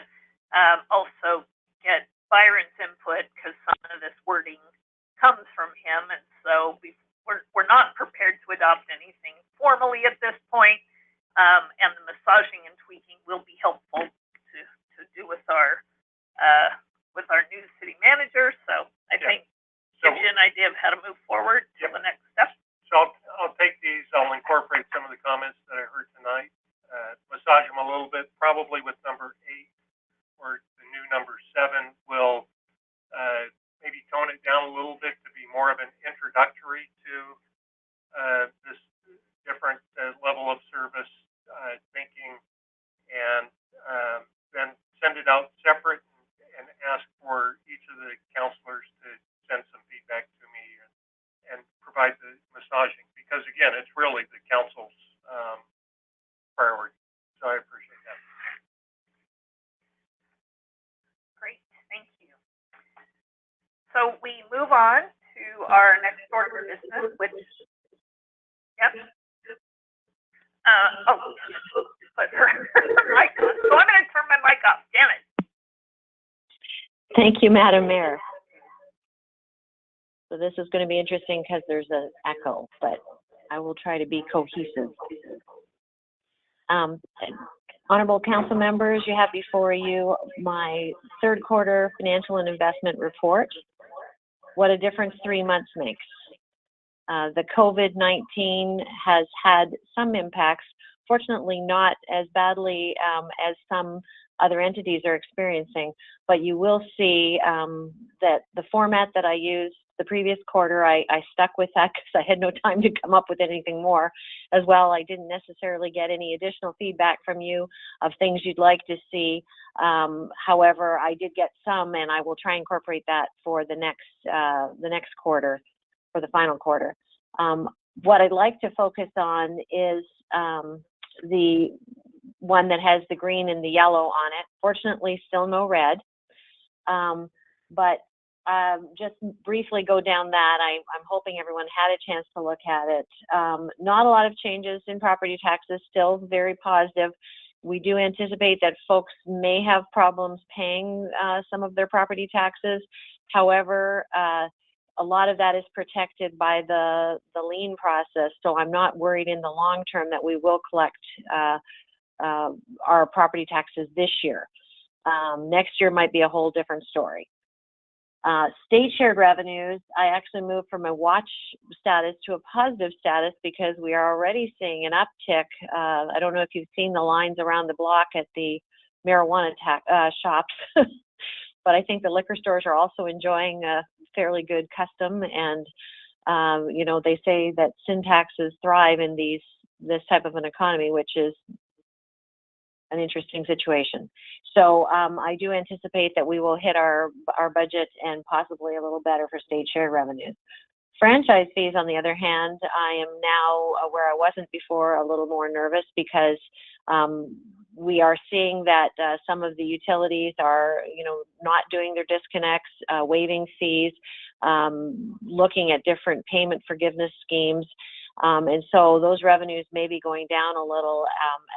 also get Byron's input because some of this wording comes from him, and so we're not prepared to adopt anything formally at this point. And the massaging and tweaking will be helpful to do with our new city manager. So I think gives you an idea of how to move forward to the next step. So I'll take these, I'll incorporate some of the comments that I heard tonight, massage them a little bit, probably with number 8 or the new number 7 will maybe tone it down a little bit to be more of an introductory to this different level of service thinking, and then send it out separate and ask for each of the counselors to send some feedback to me and provide the massaging, because again, it's really the council's priority. So I appreciate that. Great, thank you. So we move on to our next order of business, which, yep. Put her mic on. So I'm going to turn my mic off. Janet. Thank you, Madam Mayor. So this is going to be interesting because there's an echo, but I will try to be cohesive. Honorable council members, you have before you my third quarter financial and investment report. What a difference 3 months makes. The COVID-19 has had some impacts, fortunately not as badly as some other entities are experiencing, but you will see that the format that I used the previous quarter, I stuck with that because I had no time to come up with anything more as well. I didn't necessarily get any additional feedback from you of things you'd like to see. However, I did get some, and I will try and incorporate that for the next quarter, for the final quarter. What I'd like to focus on is the one that has the green and the yellow on it. Fortunately, still no red. But just briefly go down that. I'm hoping everyone had a chance to look at it. Not a lot of changes in property taxes, still very positive. We do anticipate that folks may have problems paying some of their property taxes. However, a lot of that is protected by the lien process, so I'm not worried in the long term that we will collect our property taxes this year. Next year might be a whole different story. State shared revenues, I actually moved from a watch status to a positive status because we are already seeing an uptick. I don't know if you've seen the lines around the block at the marijuana shops, but I think the liquor stores are also enjoying a fairly good custom, and you know, they say that sin taxes thrive in this type of an economy, which is an interesting situation. So I do anticipate that we will hit our budget and possibly a little better for state share revenues. Franchise fees, on the other hand, I am now where I wasn't before, a little more nervous because we are seeing that some of the utilities are, you know, not doing their disconnects, waiving fees, looking at different payment forgiveness schemes. And so those revenues may be going down a little.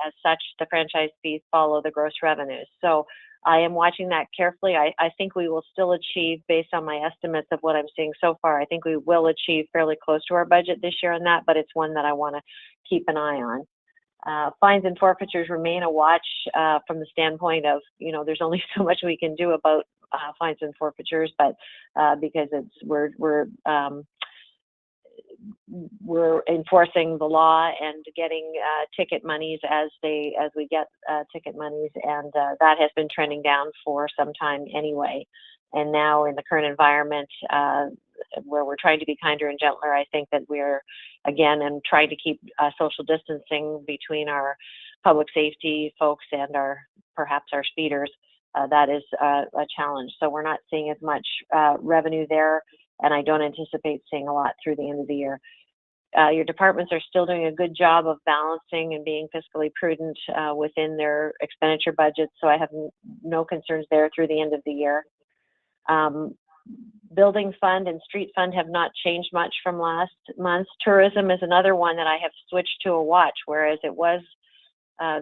As such, the franchise fees follow the gross revenues. So I am watching that carefully. I think we will still achieve, based on my estimates of what I'm seeing so far, I think we will achieve fairly close to our budget this year on that, but it's one that I want to keep an eye on. Fines and forfeitures remain a watch from the standpoint of, you know, there's only so much we can do about fines and forfeitures, but because we're enforcing the law and getting ticket monies as we get ticket monies, and that has been trending down for some time anyway. And now in the current environment where we're trying to be kinder and gentler, I think that we're again and trying to keep social distancing between our public safety folks and perhaps our speeders. That is a challenge. So we're not seeing as much revenue there, and I don't anticipate seeing a lot through the end of the year. Your departments are still doing a good job of balancing and being fiscally prudent within their expenditure budgets, so I have no concerns there through the end of the year. building fund and street fund have not changed much from last month. Tourism is another one that I have switched to a watch, whereas it was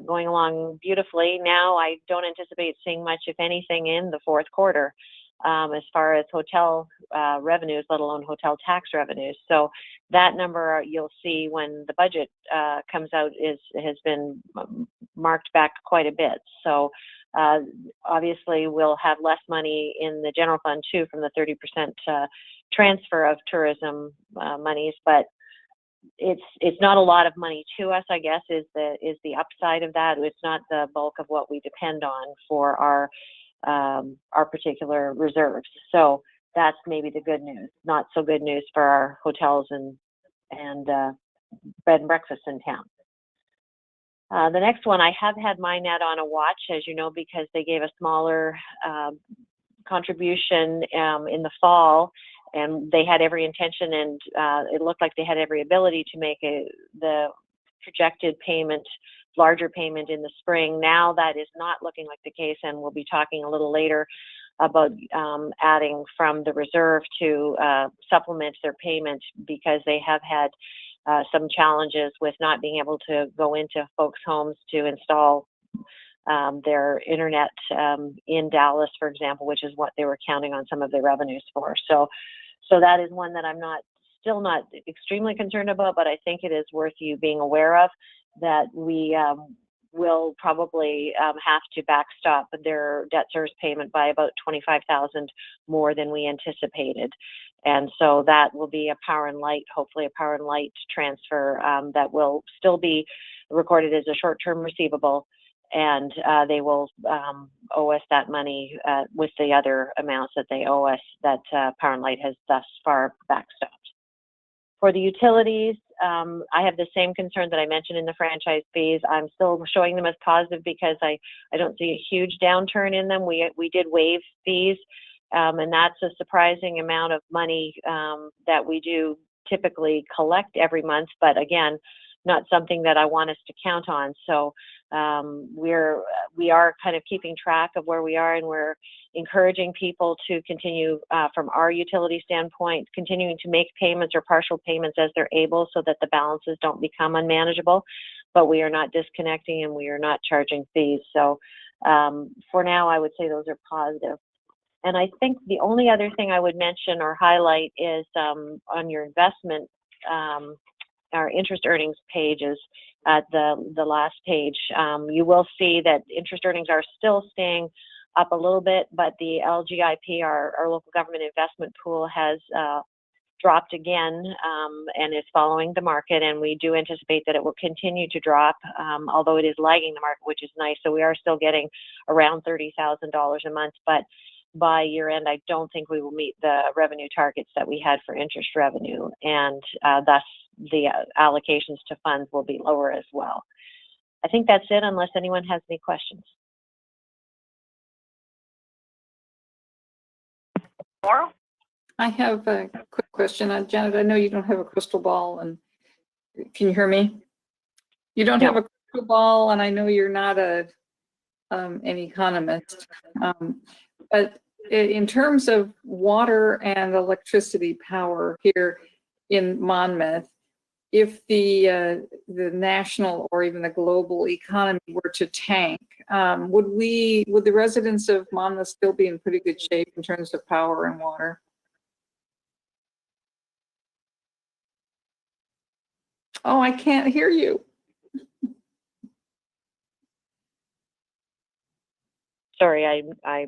going along beautifully. Now I don't anticipate seeing much, if anything, in the fourth quarter as far as hotel revenues, let alone hotel tax revenues. So that number you'll see when the budget comes out has been marked back quite a bit. So obviously we'll have less money in the general fund too from the 30% transfer of tourism monies, but it's not a lot of money to us, I guess, is the upside of that. It's not the bulk of what we depend on for our particular reserves. So that's maybe the good news. Not so good news for our hotels and bed and breakfast in town. The next one, I have had MyNet on a watch, as you know, because they gave a smaller contribution in the fall, and they had every intention, and it looked like they had every ability to make the projected payment, larger payment in the spring. Now that is not looking like the case, and we'll be talking a little later about adding from the reserve to supplement their payment, because they have had some challenges with not being able to go into folks' homes to install their internet in Dallas, for example, which is what they were counting on some of their revenues for. So that is one that I'm still not extremely concerned about, but I think it is worth you being aware of, that we will probably have to backstop their debt service payment by about $25,000 more than we anticipated. And so that will be a Power and Light, hopefully a Power and Light transfer that will still be recorded as a short-term receivable, and they will owe us that money with the other amounts that they owe us that Power and Light has thus far backstopped. For the utilities, I have the same concern that I mentioned in the franchise fees. I'm still showing them as positive because I don't see a huge downturn in them. We did waive fees, and that's a surprising amount of money that we do typically collect every month, but again, not something that I want us to count on. So we are kind of keeping track of where we are, and we're encouraging people to continue from our utility standpoint, continuing to make payments or partial payments as they're able, so that the balances don't become unmanageable. But we are not disconnecting, and we are not charging fees. So for now, I would say those are positive. And I think the only other thing I would mention or highlight is on your investment, our interest earnings pages at the last page. You will see that interest earnings are still staying up a little bit, but the LGIP, our local government investment pool, has dropped again and is following the market, and we do anticipate that it will continue to drop, although it is lagging the market, which is nice. So we are still getting around $30,000 a month, but by year end, I don't think we will meet the revenue targets that we had for interest revenue, and thus the allocations to funds will be lower as well. I think that's it, unless anyone has any questions. Laurel? I have a quick question. Janet, I know you don't have a crystal ball, and can you hear me? You don't have a crystal ball, and I know you're not an economist, but in terms of water and electricity power here in Monmouth, if the national or even the global economy were to tank, would the residents of Monmouth still be in pretty good shape in terms of power and water? Oh, I can't hear you. Sorry, I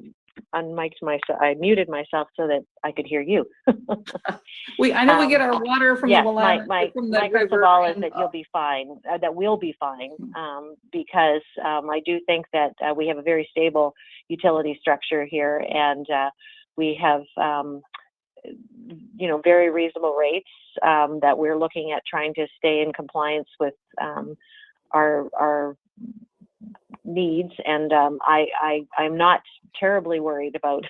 unmiked myself. I muted myself so that I could hear you. I know we get our water from yes, the Willamette, my crystal ball is that you'll be fine, that we'll be fine, because I do think that we have a very stable utility structure here, and we have very reasonable rates that we're looking at trying to stay in compliance with our needs, and I'm not terribly worried about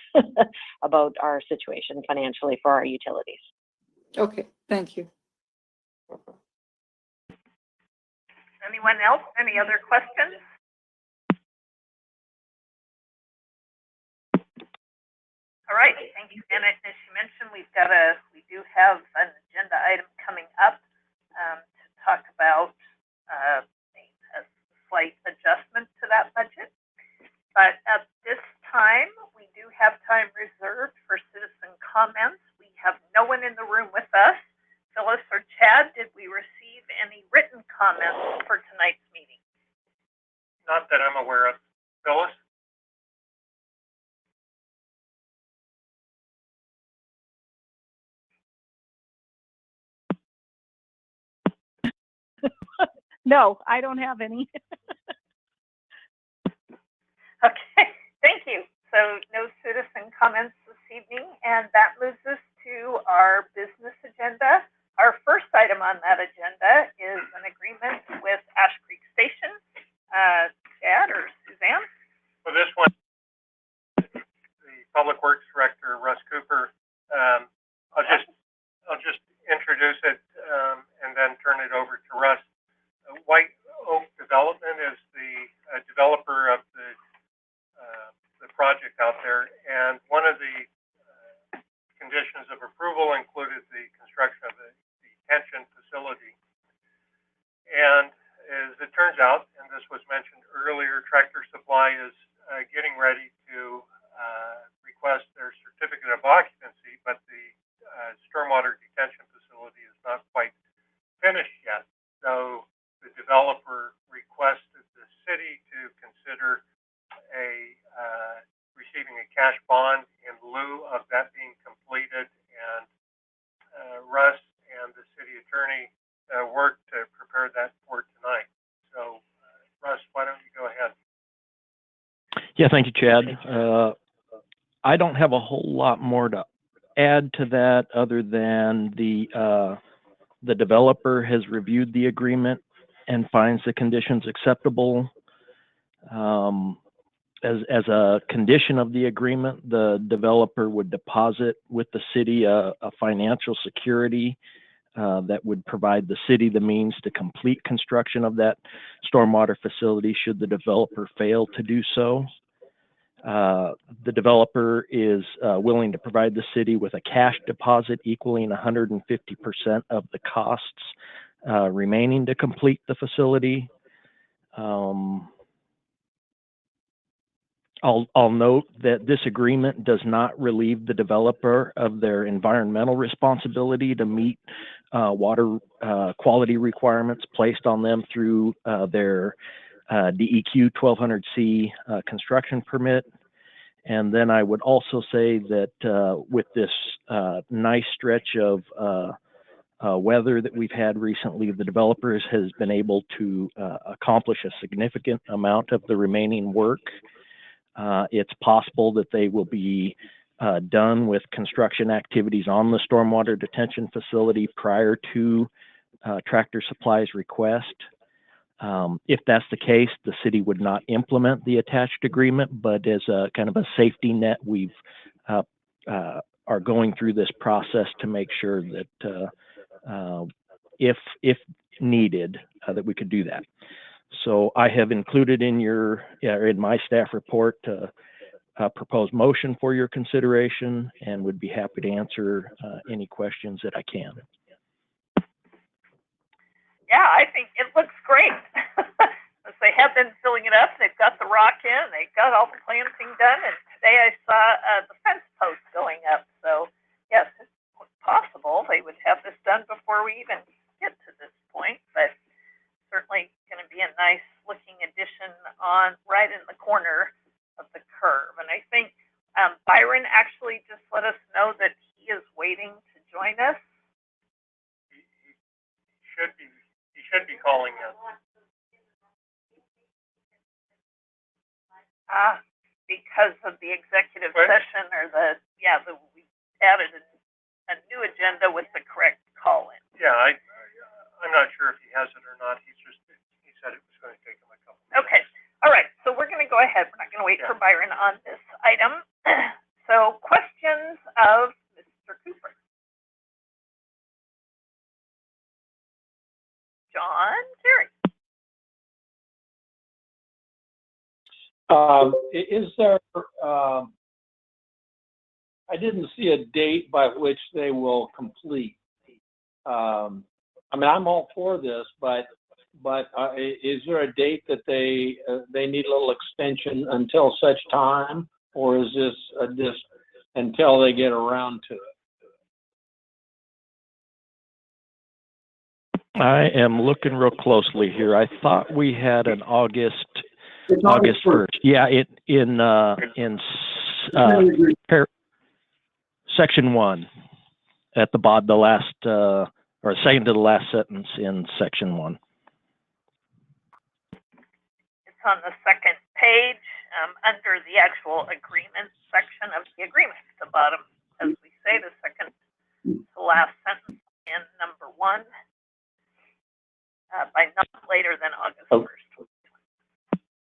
about our situation financially for our utilities. Okay, thank you. Anyone else? Any other questions? All right, thank you, Janet. As you mentioned, we do have an agenda item coming up to talk about a slight adjustment to that budget. But at this time, we do have time reserved for citizen comments. We have no one in the room with us. Phyllis or Chad, did we receive any written comments for tonight's meeting? Not that I'm aware of. Phyllis? No, I don't have any. Okay, thank you. So no citizen comments this evening, and that moves us to our business agenda. Our first item on that agenda is an agreement with Ash Creek Station. Chad or Suzanne? For this one, the Public Works Director, Russ Cooper. I'll just introduce it and then turn it over to Russ. White Oak Development is the developer of the project out there, and one of the conditions of approval included the construction of the detention facility. And as it turns out, and this was mentioned earlier, Tractor Supply is getting ready to request their certificate of occupancy, but the stormwater detention facility is not quite finished yet. So the developer requested the city to consider receiving a cash bond in lieu of that being completed, and Russ and the city attorney worked to prepare that for tonight. So, Russ, why don't you go ahead? Yeah, thank you, Chad. I don't have a whole lot more to add to that other than the developer has reviewed the agreement and finds the conditions acceptable. As a condition of the agreement, the developer would deposit with the city a financial security that would provide the city the means to complete construction of that stormwater facility should the developer fail to do so. The developer is willing to provide the city with a cash deposit equaling 150% of the costs remaining to complete the facility. I'll note that this agreement does not relieve the developer of their environmental responsibility to meet water quality requirements placed on them through their DEQ 1200C construction permit. And then I would also say that with this nice stretch of weather that we've had recently, the developers has been able to accomplish a significant amount of the remaining work. It's possible that they will be done with construction activities on the stormwater detention facility prior to Tractor Supply's request. If that's the case, the city would not implement the attached agreement, but as a kind of a safety net, we've are going through this process to make sure that if needed, that we could do that. So I have included in my staff report a proposed motion for your consideration, and would be happy to answer any questions that I can. Yeah, I think it looks great. As they have been filling it up, they've got the rock in, they've got all the planting done, and today I saw the fence post going up. So yes, it's possible they would have this done before we even get to this point, but certainly going to be a nice looking addition on right in the corner of the curve. And I think Byron actually just let us know that he is waiting to join us. He should be calling us. Because of the executive session or we added a new agenda with the correct call-in. Yeah, I'm not sure if he has it or not. He said it was going to take him a couple minutes. Okay. All right. So we're going to go ahead. We're not going to wait for Byron on this item. So questions of Mr. Cooper. John Terry. Is there, I didn't see a date by which they will complete. I mean, I'm all for this, but is there a date that they need a little extension until such time, or is this just until they get around to it? I am looking real closely here. I thought we had an August 1st. Yeah, section 1 at the bottom, the last or second to the last sentence in section 1. It's on the second page, under the actual agreement section of the agreement. At the bottom, as we say, the second to last sentence in number 1, by not later than August 1st.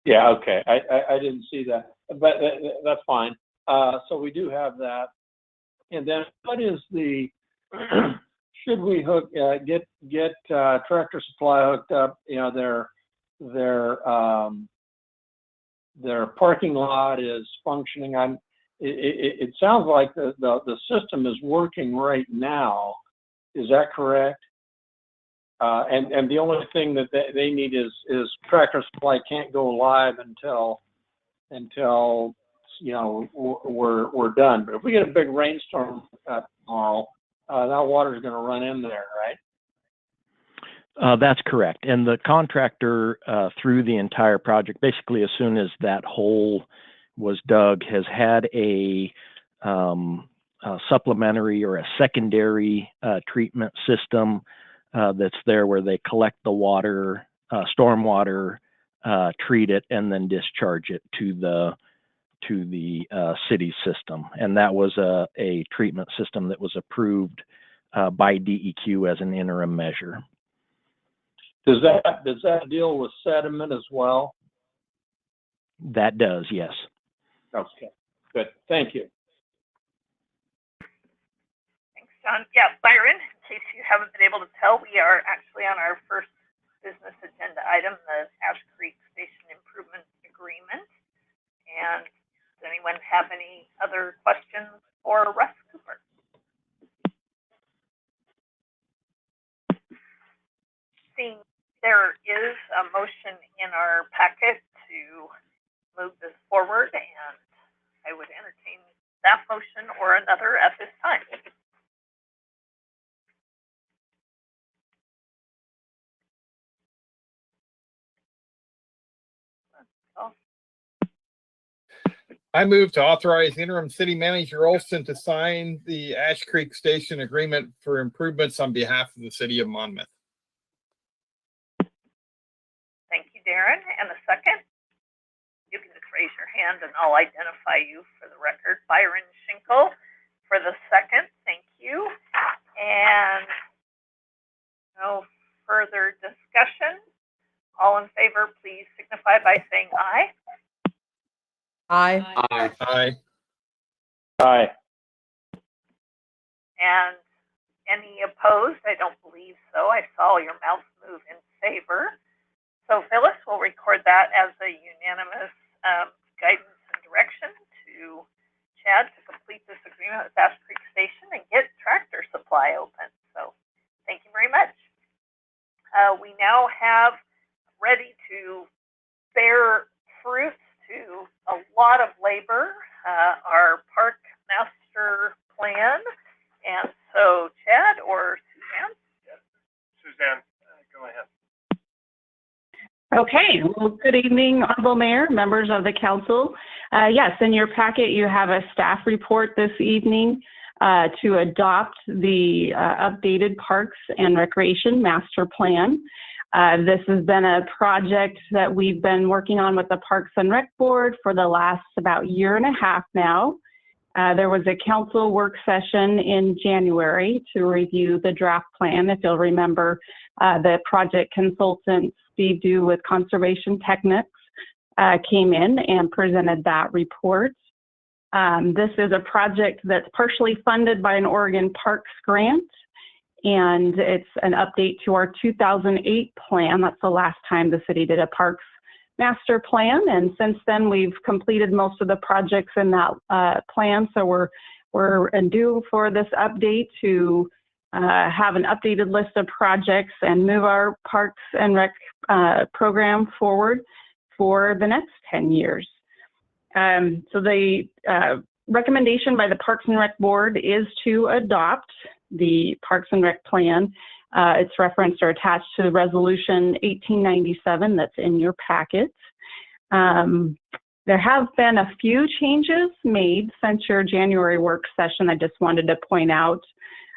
Yeah, okay. I didn't see that, but that's fine. So we do have that. And then what is the, should we hook, get Tractor Supply hooked up, you know, their parking lot is functioning. It sounds like the system is working right now. Is that correct? And the only thing that they need is Tractor Supply can't go live until you know we're done. But if we get a big rainstorm tomorrow, that water's going to run in there, right? That's correct. And the contractor through the entire project, basically as soon as that hole was dug, has had a supplementary or a secondary treatment system that's there where they collect the water, storm water, treat it, and then discharge it to the city system. And that was a treatment system that was approved by DEQ as an interim measure. Does that deal with sediment as well? That does, yes. Okay, good. Thank you. Thanks, John. Yeah, Byron, in case you haven't been able to tell, we are actually on our first business agenda item, the Ash Creek Station Improvement Agreement. And does anyone have any other questions for Russ Cooper? Seeing there is a motion in our packet to move this forward, and I would entertain that motion or another at this time. I move to authorize interim city manager Olson to sign the Ash Creek Station agreement for improvements on behalf of the city of Monmouth. Thank you, Darren. And a second? You can just raise your hand and I'll identify you for the record. Byron Schinkel for the second. Thank you. And no further discussion. All in favor, please signify by saying aye. Aye. Aye. Aye. Aye. And any opposed? I don't believe so. I saw your mouth move in favor. So Phyllis will record that as a unanimous guidance and direction to Chad to complete this agreement with Ash Creek Station and get Tractor Supply open. So thank you very much. We now have ready to bear fruit to a lot of labor, our park master plan. And so Chad or Suzanne? Yes. Suzanne, go ahead. Okay, well, good evening, Honorable Mayor, members of the council. Yes, in your packet, you have a staff report this evening to adopt the updated Parks and Recreation Master Plan. This has been a project that we've been working on with the Parks and Rec Board for the last about year and a half now. There was a council work session in January to review the draft plan. If you'll remember, the project consultant, Steve Dew with Conservation Technics, came in and presented that report. This is a project that's partially funded by an Oregon Parks grant, and it's an update to our 2008 plan. That's the last time the city did a Parks Master Plan, and since then we've completed most of the projects in that plan, so we're We're due for this update to have an updated list of projects and move our Parks and Rec program forward for the next 10 years. So the recommendation by the Parks and Rec Board is to adopt the Parks and Rec plan. It's referenced or attached to Resolution 1897 that's in your packet. There have been a few changes made since your January work session I just wanted to point out.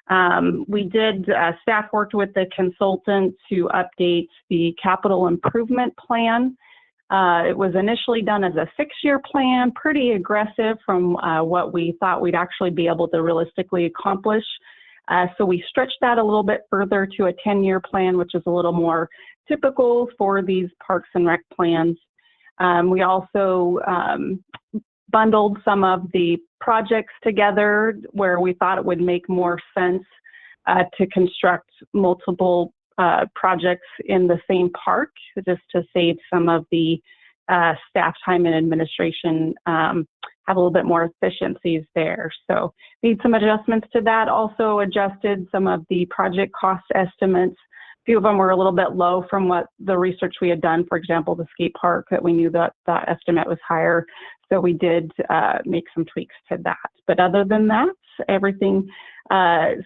Staff worked with the consultant to update the capital improvement plan. It was initially done as a 6-year plan, pretty aggressive from what we thought we'd actually be able to realistically accomplish. So we stretched that a little bit further to a 10-year plan, which is a little more typical for these Parks and Rec plans. We also bundled some of the projects together where we thought it would make more sense to construct multiple projects in the same park, just to save some of the staff time and administration, have a little bit more efficiencies there. So made some adjustments to that. Also adjusted some of the project cost estimates. A few of them were a little bit low from what the research we had done. For example, the skate park, that we knew that that estimate was higher. So we did make some tweaks to that. But other than that, everything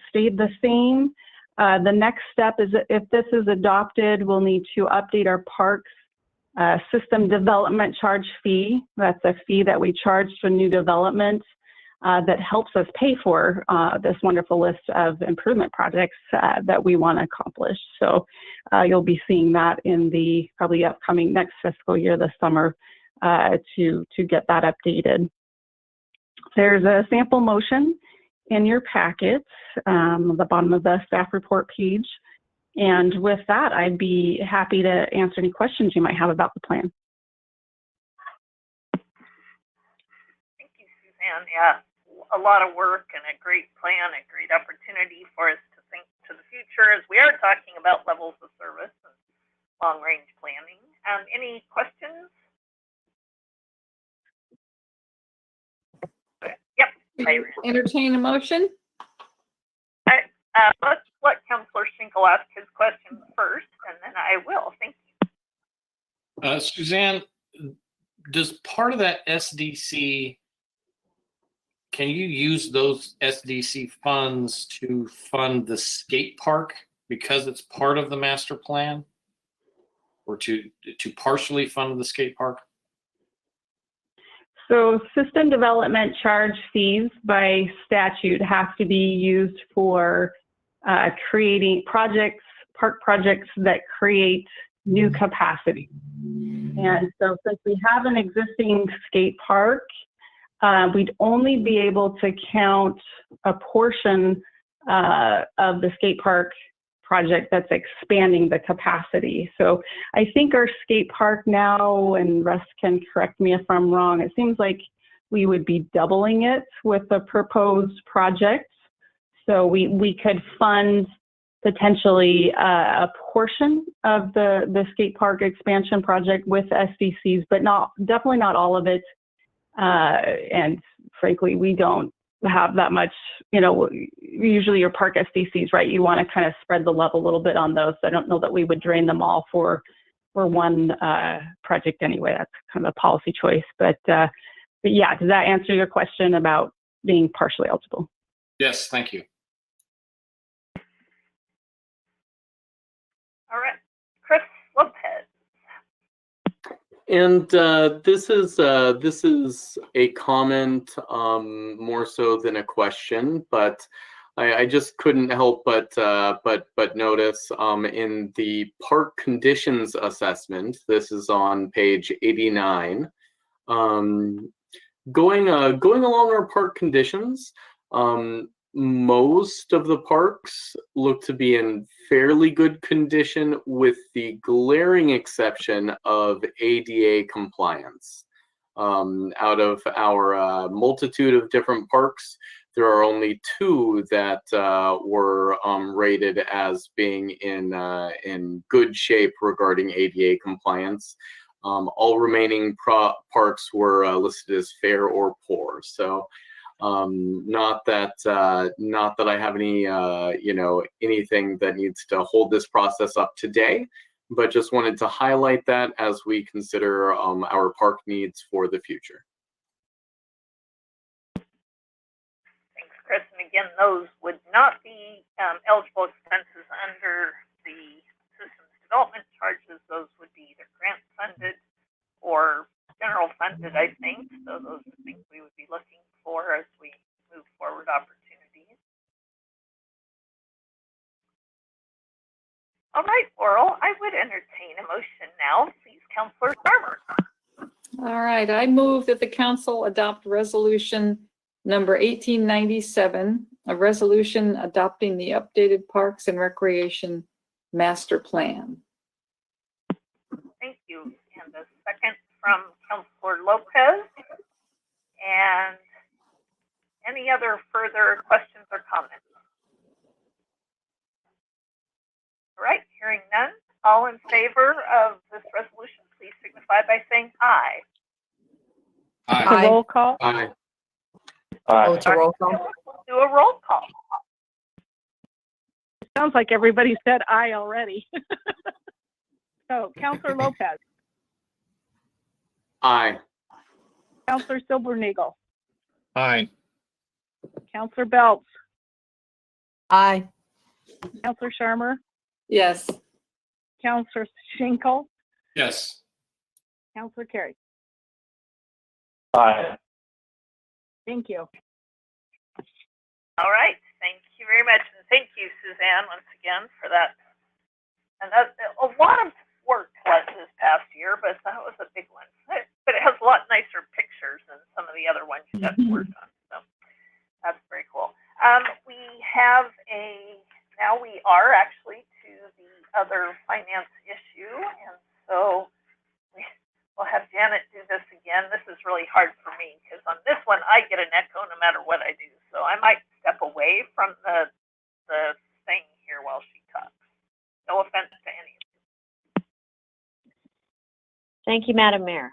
stayed the same. The next step is, if this is adopted, we'll need to update our parks system development charge fee. That's a fee that we charge for new development that helps us pay for this wonderful list of improvement projects that we want to accomplish. So you'll be seeing that in the probably upcoming next fiscal year this summer to get that updated. There's a sample motion in your packets, the bottom of the staff report page. And with that, I'd be happy to answer any questions you might have about the plan. Thank you, Suzanne. Yeah, a lot of work and a great plan, a great opportunity for us to think to the future as we are talking about levels of service and long-range planning. Any questions? Yep. Entertain a motion? Let's let Councillor Schinkel ask his question first, and then I will. Thank you. Suzanne, does part of that SDC, can you use those SDC funds to fund the skate park because it's part of the master plan, or to partially fund the skate park? So system development charge fees by statute have to be used for creating projects, park projects that create new capacity. And so since we have an existing skate park, we'd only be able to count a portion of the skate park project that's expanding the capacity. So I think our skate park now, and Russ can correct me if I'm wrong, it seems like we would be doubling it with the proposed project. So we could fund potentially a portion of the skate park expansion project with SDCs, but definitely not all of it. And frankly, we don't have that much, usually your park SDCs, right? You want to kind of spread the love a little bit on those. So I don't know that we would drain them all for one project anyway. That's kind of a policy choice. But yeah, does that answer your question about being partially eligible? Yes, thank you. All right, Chris Lopez. And this is a comment more so than a question, but I just couldn't help but notice in the park conditions assessment. This is on page 89. Going along our park conditions, most of the parks look to be in fairly good condition, with the glaring exception of ADA compliance. Out of our multitude of different parks, there are only 2 that were rated as being in good shape regarding ADA compliance. All remaining parks were listed as fair or poor. So Not that I have any, anything that needs to hold this process up today, but just wanted to highlight that as we consider our park needs for the future. Thanks, Chris. And again, those would not be eligible expenses under the systems development charges. Those would be either grant funded or general funded, I think. So those are things we would be looking for as we move forward opportunities. All right, Laurel, I would entertain a motion now. Please, Councilor Farmer. All right, I move that the council adopt resolution number 1897, a resolution adopting the updated Parks and Recreation Master Plan. Thank you. And a second from Councilor Lopez. And any other further questions or comments? All right, hearing none. All in favor of this resolution, please signify by saying aye. Aye. Roll call. Aye. Oh, it's a roll call. Do a roll call. Sounds like everybody said aye already. So, Councilor Lopez, Aye. Councilor Silbernagle, Aye. Councilor Belts, Aye. Councilor Sharmer, Yes. Councilor Schinkel, Yes. Councilor Carey. Aye. Thank you. All right, thank you very much. And thank you, Suzanne, once again for that. And that's a lot of work this past year, but that was a big one. But it has a lot nicer pictures than some of the other ones you got to work on. So that's very cool. We have now we are actually to the other finance issue. And so we'll have Janet do this again. This is really hard for me because on this one, I get an echo no matter what I do. So I might step away from the thing here while she talks. No offense to any of you. Thank you, Madam Mayor.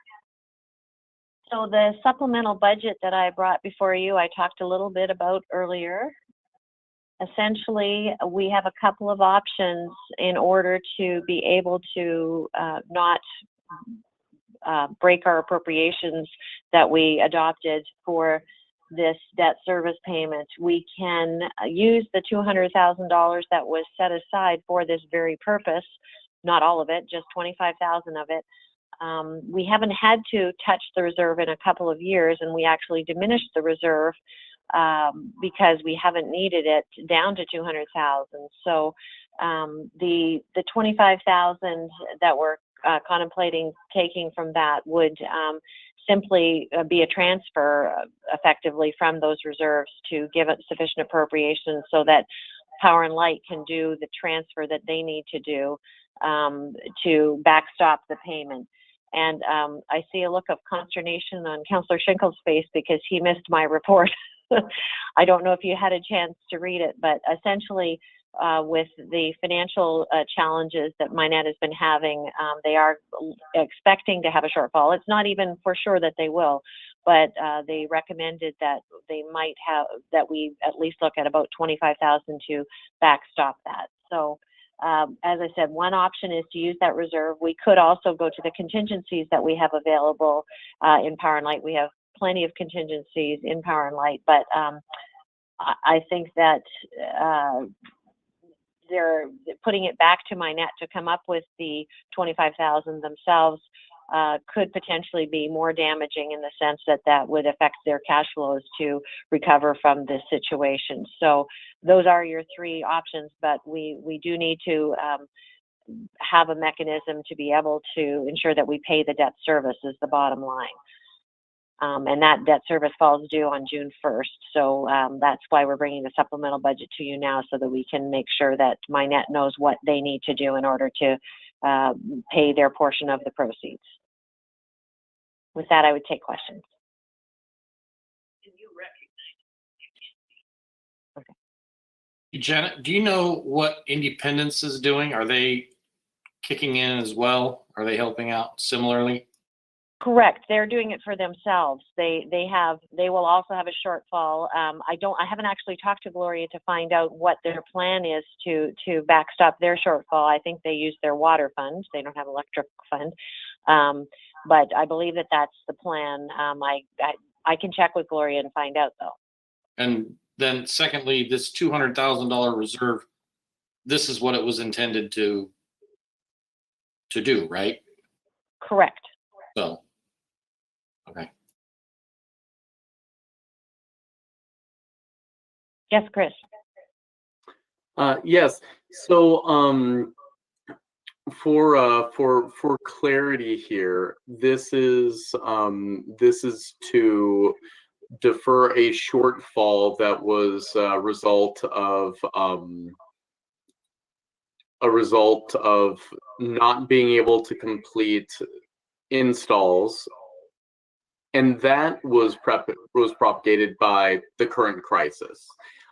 So the supplemental budget that I brought before you, I talked a little bit about earlier. Essentially, we have a couple of options in order to be able to not break our appropriations that we adopted for this debt service payment. We can use the $200,000 that was set aside for this very purpose, not all of it, just 25,000 of it. We haven't had to touch the reserve in a couple of years, and we actually diminished the reserve because we haven't needed it down to 200,000. So the 25,000 that we're contemplating taking from that would simply be a transfer effectively from those reserves to give it sufficient appropriation so that Power and Light can do the transfer that they need to do to backstop the payment. And I see a look of consternation on Councilor Schinkel's face because he missed my report. I don't know if you had a chance to read it, but essentially with the financial challenges that Minette has been having, they are expecting to have a shortfall. It's not even for sure that they will, but they recommended that they might have, that we at least look at about 25,000 to backstop that. So as I said, one option is to use that reserve. We could also go to the contingencies that we have available in Power and Light. We have plenty of contingencies in Power and Light, but I think that they're putting it back to Minette to come up with the 25,000 themselves could potentially be more damaging in the sense that that would affect their cash flows to recover from this situation. So those are your three options, but we do need to have a mechanism to be able to ensure that we pay the debt service is the bottom line. And that debt service falls due on June 1st. So that's why we're bringing the supplemental budget to you now so that we can make sure that Minette knows what they need to do in order to pay their portion of the proceeds. With that, I would take questions. Okay. Janet, do you know what Independence is doing? Are they kicking in as well? Are they helping out similarly? Correct. They're doing it for themselves. They will also have a shortfall. I haven't actually talked to Gloria to find out what their plan is to backstop their shortfall. I think they use their water fund. They don't have electric fund. But I believe that that's the plan. I can check with Gloria and find out though. And then secondly, this $200,000 reserve, this is what it was intended to do, right? Correct. So, okay. Yes, Chris. Yes. So, for clarity here, this is to defer a shortfall that was a result of not being able to complete installs, and that was propagated by the current crisis,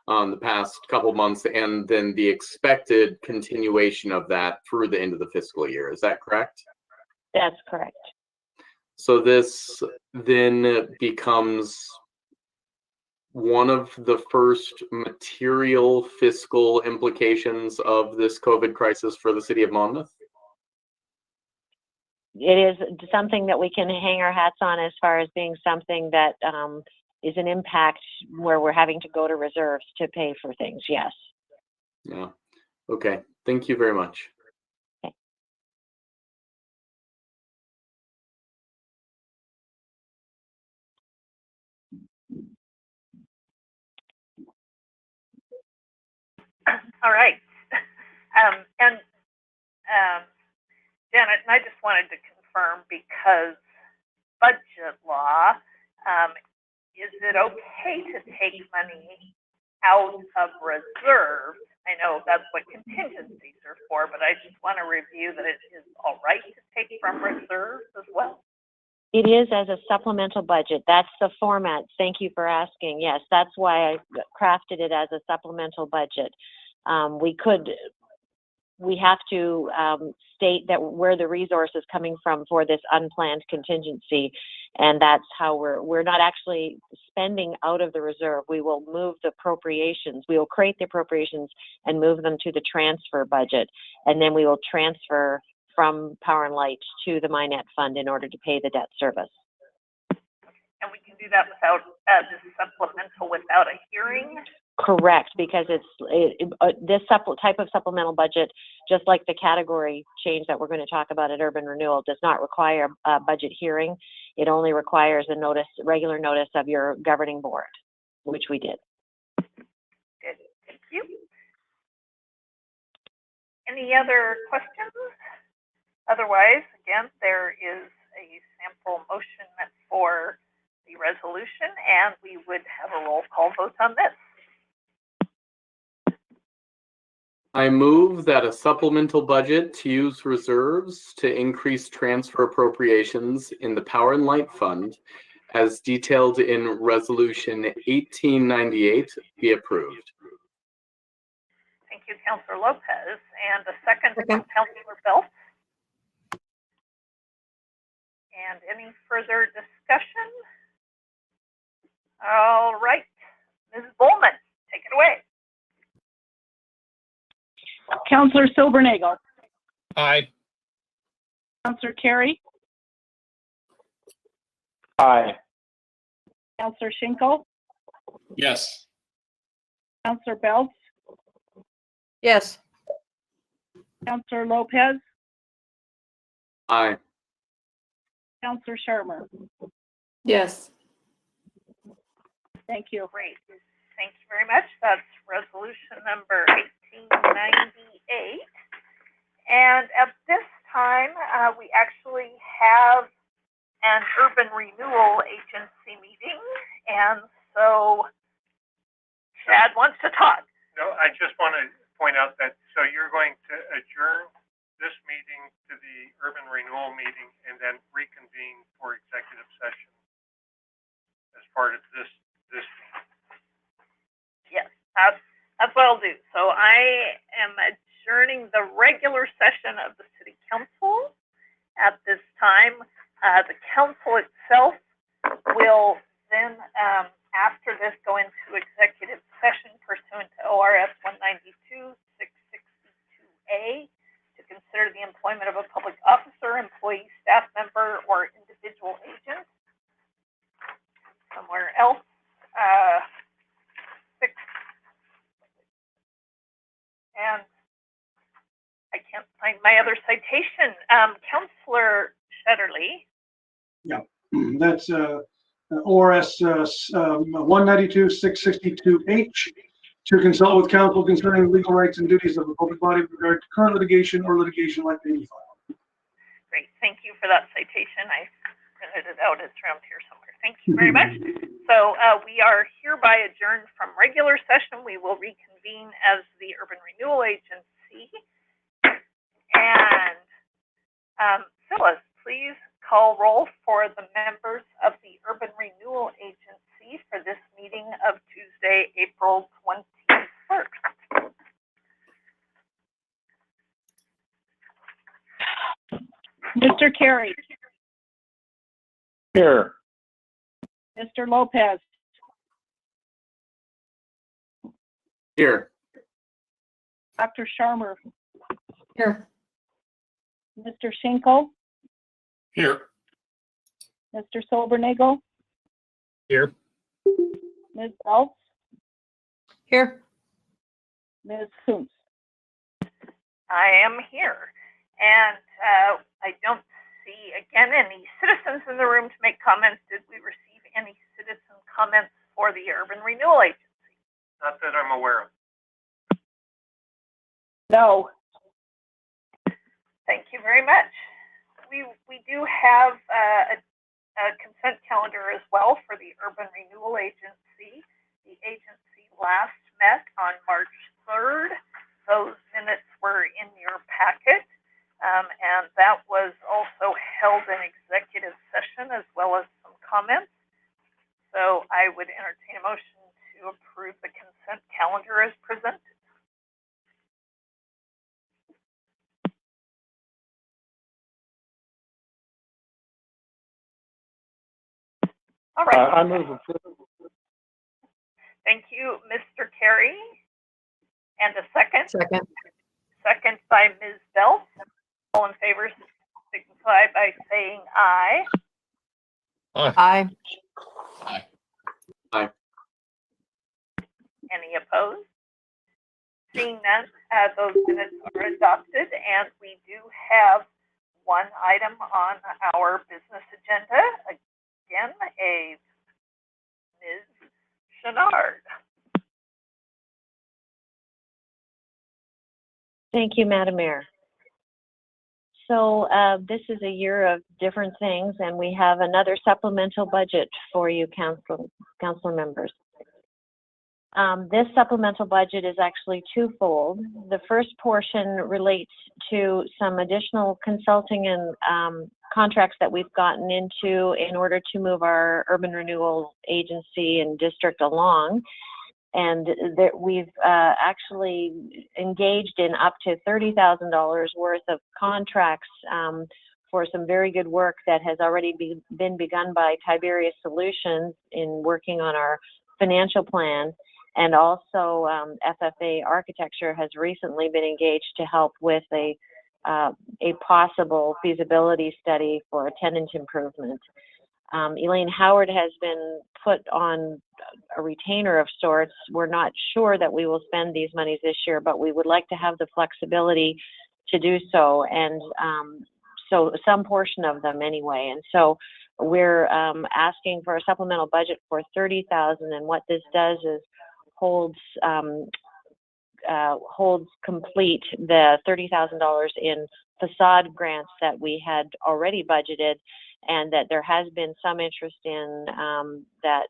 the past couple months, and then the expected continuation of that through the end of the fiscal year. Is that correct? That's correct. So this then becomes one of the first material fiscal implications of this COVID crisis for the city of Monmouth? It is something that we can hang our hats on as far as being something that is an impact where we're having to go to reserves to pay for things. Yes. Yeah. Okay. Thank you very much. Okay. All right. Janet, and I just wanted to confirm, because budget law, is it okay to take money out of reserve? I know that's what contingencies are for, but I just want to review that it is all right to take from reserves as well. It is as a supplemental budget. That's the format. Thank you for asking. Yes, that's why I crafted it as a supplemental budget. We have to state that where the resource is coming from for this unplanned contingency, and that's how we're not actually spending out of the reserve. We will move the appropriations. We will create the appropriations and move them to the transfer budget, and then we will transfer from Power and Light to the MyNet fund in order to pay the debt service. And we can do that without this supplemental, without a hearing? Correct, because this type of supplemental budget, just like the category change that we're going to talk about at Urban Renewal, does not require a budget hearing. It only requires a regular notice of your governing board, which we did. Good, thank you. Any other questions? Otherwise, again, there is a sample motion for the resolution, and we would have a roll call vote on this. I move that a supplemental budget to use reserves to increase transfer appropriations in the Power and Light Fund, as detailed in Resolution 1898, be approved. Thank you, Councilor Lopez. And a second from Councilor Belt. And any further discussion? All right, Ms. Bowman, take it away. Councillor Silbernagle. Aye. Councillor Carey. Aye. Councillor Schinkel. Yes. Councillor Belts. Yes. Councillor Lopez. Aye. Councillor Sharma. Yes. Thank you. Great. Thank you very much. That's resolution number 1898. And at this time, we actually have an urban renewal agency meeting. And so Chad wants to talk. No, I just want to point out that, so you're going to adjourn this meeting to the urban renewal meeting and then reconvene for executive session as part of this meeting. Yes, that's what I'll do. So I am adjourning the regular session of the City Council at this time. The council itself will then, after this, go into executive session pursuant to ORS 192-662A to consider the employment of a public officer, employee, staff member, or individual agent. Somewhere else, 6, and I can't find my other citation. Counselor Shetterly. Yeah, that's ORS 192-662H, to consult with counsel concerning the legal rights and duties of the public body with regard to current litigation or litigation likely to be filed. Great, thank you for that citation. I printed it out. It's around here somewhere. Thank you very much. So we are hereby adjourned from regular session. We will reconvene as the Urban Renewal Agency. And Phyllis, please call roll for the members of the Urban Renewal Agency for this meeting of Tuesday, April 21st. Mr. Carey, Here. Mr. Lopez, Here. Dr. Sharmer, Here. Mr. Schinkel, Here. Mr. Silbernagel, Here. Ms. Elf, Here. Ms. Coombs. I am here. And I don't see, again, any citizens in the room to make comments. Did we receive any citizen comments for the Urban Renewal Agency? Not that I'm aware of. No. Thank you very much. We do have a consent calendar as well for the Urban Renewal Agency. The agency last met on March 3rd. Those minutes were in your packet. And that was also held in executive session as well as some comments. So I would entertain a motion to approve the consent calendar as presented. All right. I move approval. Thank you, Mr. Carey. And a second? Second. Second by Ms. Bell. All in favor signify by saying aye. Aye. Aye. Any opposed? Seeing none, those minutes are adopted, and we do have one item on our business agenda. Again, a Ms. Chenard. Thank you, Madam Mayor. So this is a year of different things, and we have another supplemental budget for you, council members. This supplemental budget is actually twofold. The first portion relates to some additional consulting and contracts that we've gotten into in order to move our urban renewal agency and district along. And that we've actually engaged in up to $30,000 worth of contracts for some very good work that has already been begun by Tiberius Solutions in working on our financial plan. And also FFA Architecture has recently been engaged to help with a possible feasibility study for a tenant improvement. Elaine Howard has been put on a retainer of sorts. We're not sure that we will spend these monies this year, but we would like to have the flexibility to do so, and so some portion of them anyway. And so we're asking for a supplemental budget for $30,000, and what this does is holds complete the $30,000 in facade grants that we had already budgeted, and that there has been some interest in that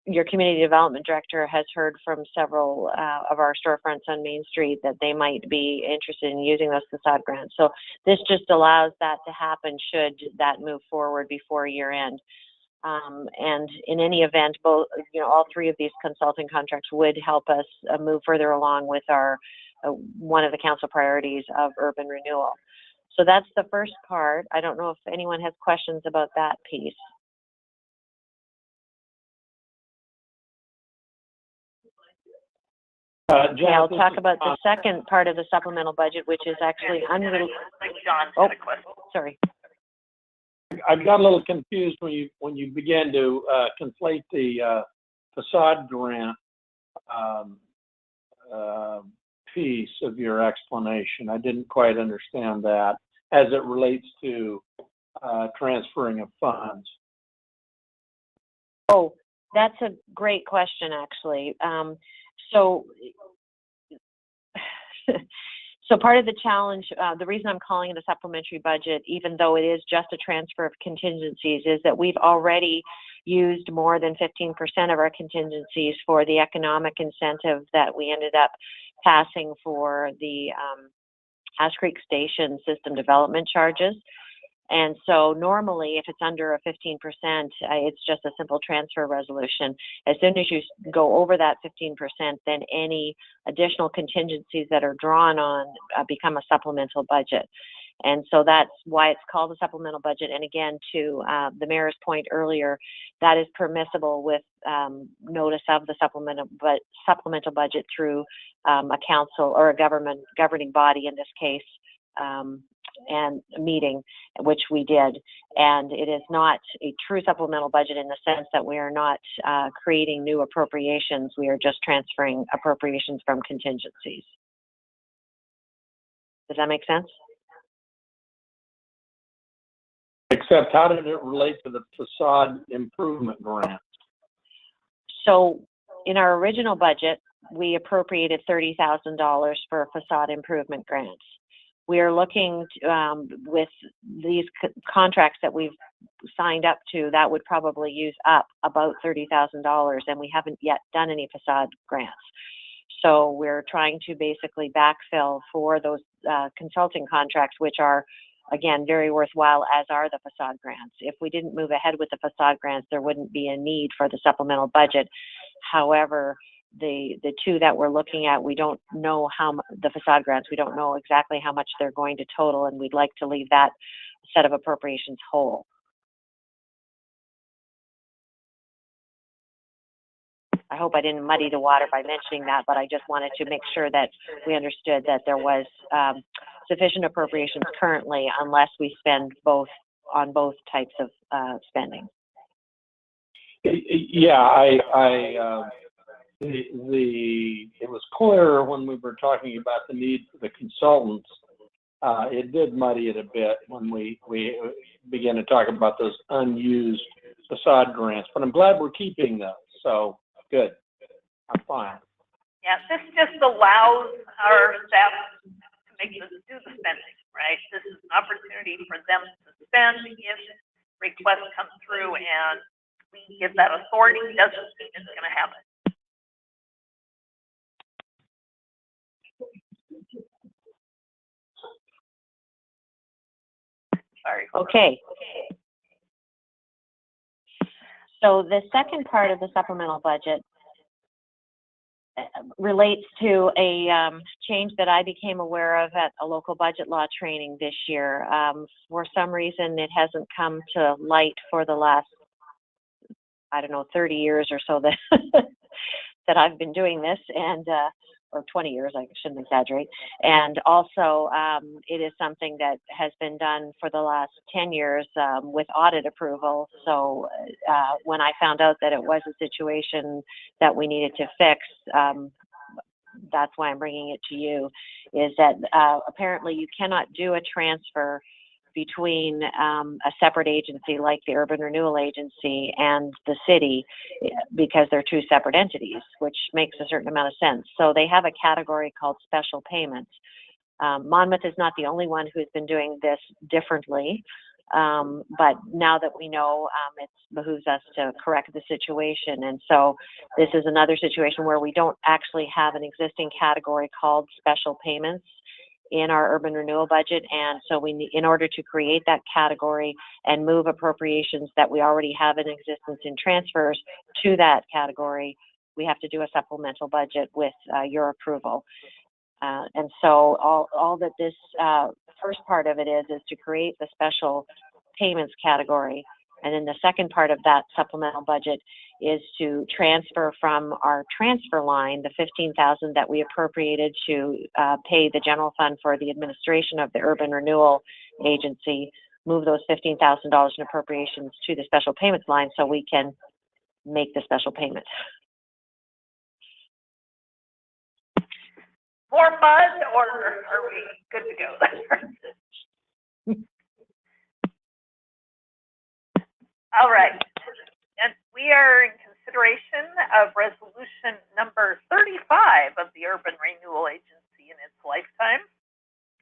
your community development director has heard from several of our storefronts on Main Street that they might be interested in using those facade grants. So this just allows that to happen should that move forward before year end. And in any event, both, all three of these consulting contracts would help us move further along with our one of the council priorities of urban renewal. So that's the first part. I don't know if anyone has questions about that piece. Okay, I'll talk about the second part of the supplemental budget, which is actually unrelated. John Oh, had a question. sorry. I got a little confused when you began to conflate the facade grant piece of your explanation. I didn't quite understand that as it relates to transferring of funds. Oh, that's a great question, actually. So part of the challenge, the reason I'm calling it a supplementary budget, even though it is just a transfer of contingencies, is that we've already used more than 15% of our contingencies for the economic incentive that we ended up passing for the Ash Creek Station system development charges. And so normally, if it's under a 15%, it's just a simple transfer resolution. As soon as you go over that 15%, then any additional contingencies that are drawn on become a supplemental budget. And so that's why it's called a supplemental budget. And again, to the mayor's point earlier, that is permissible with notice of the supplemental budget through a council or a governing body in this case, and a meeting, which we did. And it is not a true supplemental budget in the sense that we are not creating new appropriations. We are just transferring appropriations from contingencies. Does that make sense? Except, how did it relate to the facade improvement grant? So in our original budget, we appropriated $30,000 for facade improvement grants. We are looking to, with these contracts that we've signed up to, that would probably use up about $30,000, and we haven't yet done any facade grants. So we're trying to basically backfill for those consulting contracts, which are, again, very worthwhile, as are the facade grants. If we didn't move ahead with the facade grants, there wouldn't be a need for the supplemental budget. However, the two that we're looking at, we don't know the facade grants, we don't know exactly how much they're going to total, and we'd like to leave that set of appropriations whole. I hope I didn't muddy the water by mentioning that, but I just wanted to make sure that we understood that there was sufficient appropriations currently, unless we spend on both types of spending. Yeah, it was clear when we were talking about the need for the consultants. It did muddy it a bit when we began to talk about those unused facade grants, but I'm glad we're keeping those. So good. I'm fine. Yeah, this just allows our staff to do the spending, right? This is an opportunity for them to spend if requests come through, and we give that authority. Doesn't mean it's going to happen. Sorry. Okay. So the second part of the supplemental budget relates to a change that I became aware of at a local budget law training this year. For some reason, it hasn't come to light for the last, 30 years or so that that I've been doing this, and or 20 years, I shouldn't exaggerate. And also, it is something that has been done for the last 10 years with audit approval. So when I found out that it was a situation that we needed to fix, that's why I'm bringing it to you, is that apparently you cannot do a transfer between a separate agency like the Urban Renewal Agency and the city, because they're two separate entities, which makes a certain amount of sense. So they have a category called special payments. Monmouth is not the only one who's been doing this differently, but now that we know, it behooves us to correct the situation. And so this is another situation where we don't actually have an existing category called special payments in our urban renewal budget, and so in order to create that category and move appropriations that we already have in existence in transfers to that category, we have to do a supplemental budget with your approval. And so all that this first part of it is to create the special payments category. And then the second part of that supplemental budget is to transfer from our transfer line the $15,000 that we appropriated to pay the general fund for the administration of the Urban Renewal Agency, move those $15,000 in appropriations to the special payments line so we can make the special payment. More mud, or are we good to go? All right, and we are in consideration of resolution number 35 of the Urban Renewal Agency in its lifetime,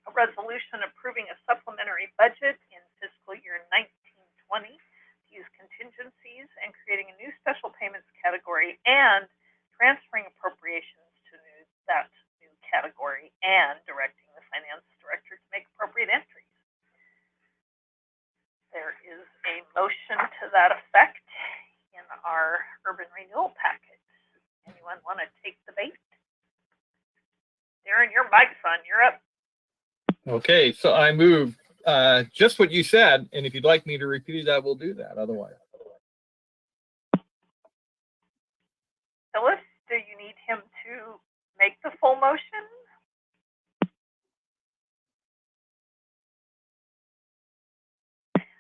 a resolution approving a supplementary budget in fiscal year 1920 to use contingencies and creating a new special payments category and transferring appropriations to that new category and directing the finance director to make appropriate entries. There is a motion to that effect in our urban renewal packet. Anyone want to take the bait? Darren, your mic's on. You're up. Okay, so I move just what you said, and if you'd like me to repeat it, I will do that. Otherwise, Phyllis, do you need him to make the full motion?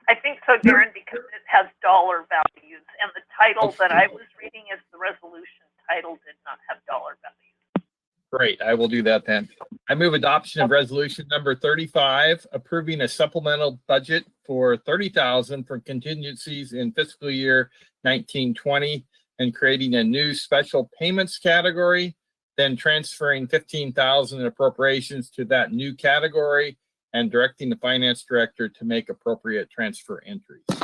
I think so, Darren, because it has dollar values, and the title that I was reading is the resolution title did not have dollar values. great. I will do that then. I move adoption of resolution number 35, approving a supplemental budget for $30,000 for contingencies in fiscal year 1920 and creating a new special payments category, then transferring $15,000 in appropriations to that new category and directing the finance director to make appropriate transfer entries. Thank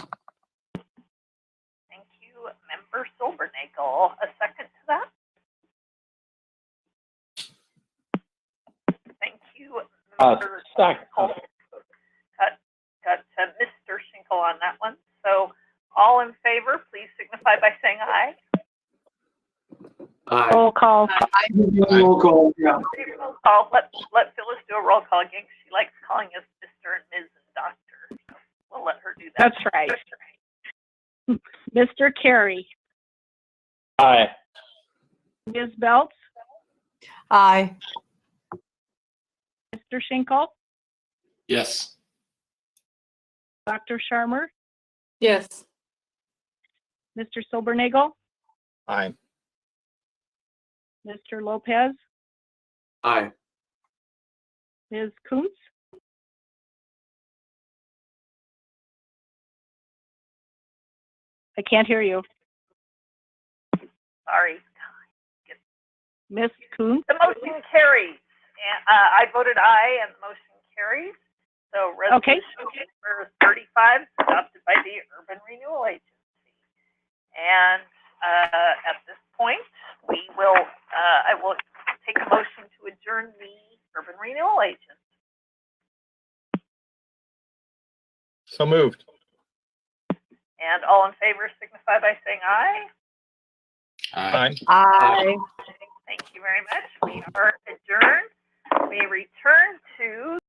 you, Member Silbernagel. A second to that? Thank you, Member Schinkel. Got Mr. Schinkel on that one. So all in favor, please signify by saying aye. Aye. Roll call. Roll call, yeah. Roll call. Let Phyllis do a roll call again. She likes calling us Mr. and Ms. and Doctor. So we'll let her do that. That's right. Mr. Carey, Aye. Ms. Belts, Aye. Mr. Schinkel, Yes. Dr. Sharmer, Yes. Mr. Silbernagel, Aye. Mr. Lopez, Aye. Ms. Kuntz, I can't hear you. Sorry. Ms. Kuntz, The motion carries. And I voted aye, and the motion carries. So resolution number 35 adopted by the Urban Renewal Agency. And at this point, we will. I will take a motion to adjourn the Urban Renewal Agency. So moved. And all in favor signify by saying aye. Aye. Aye. Thank you very much. We are adjourned. We return to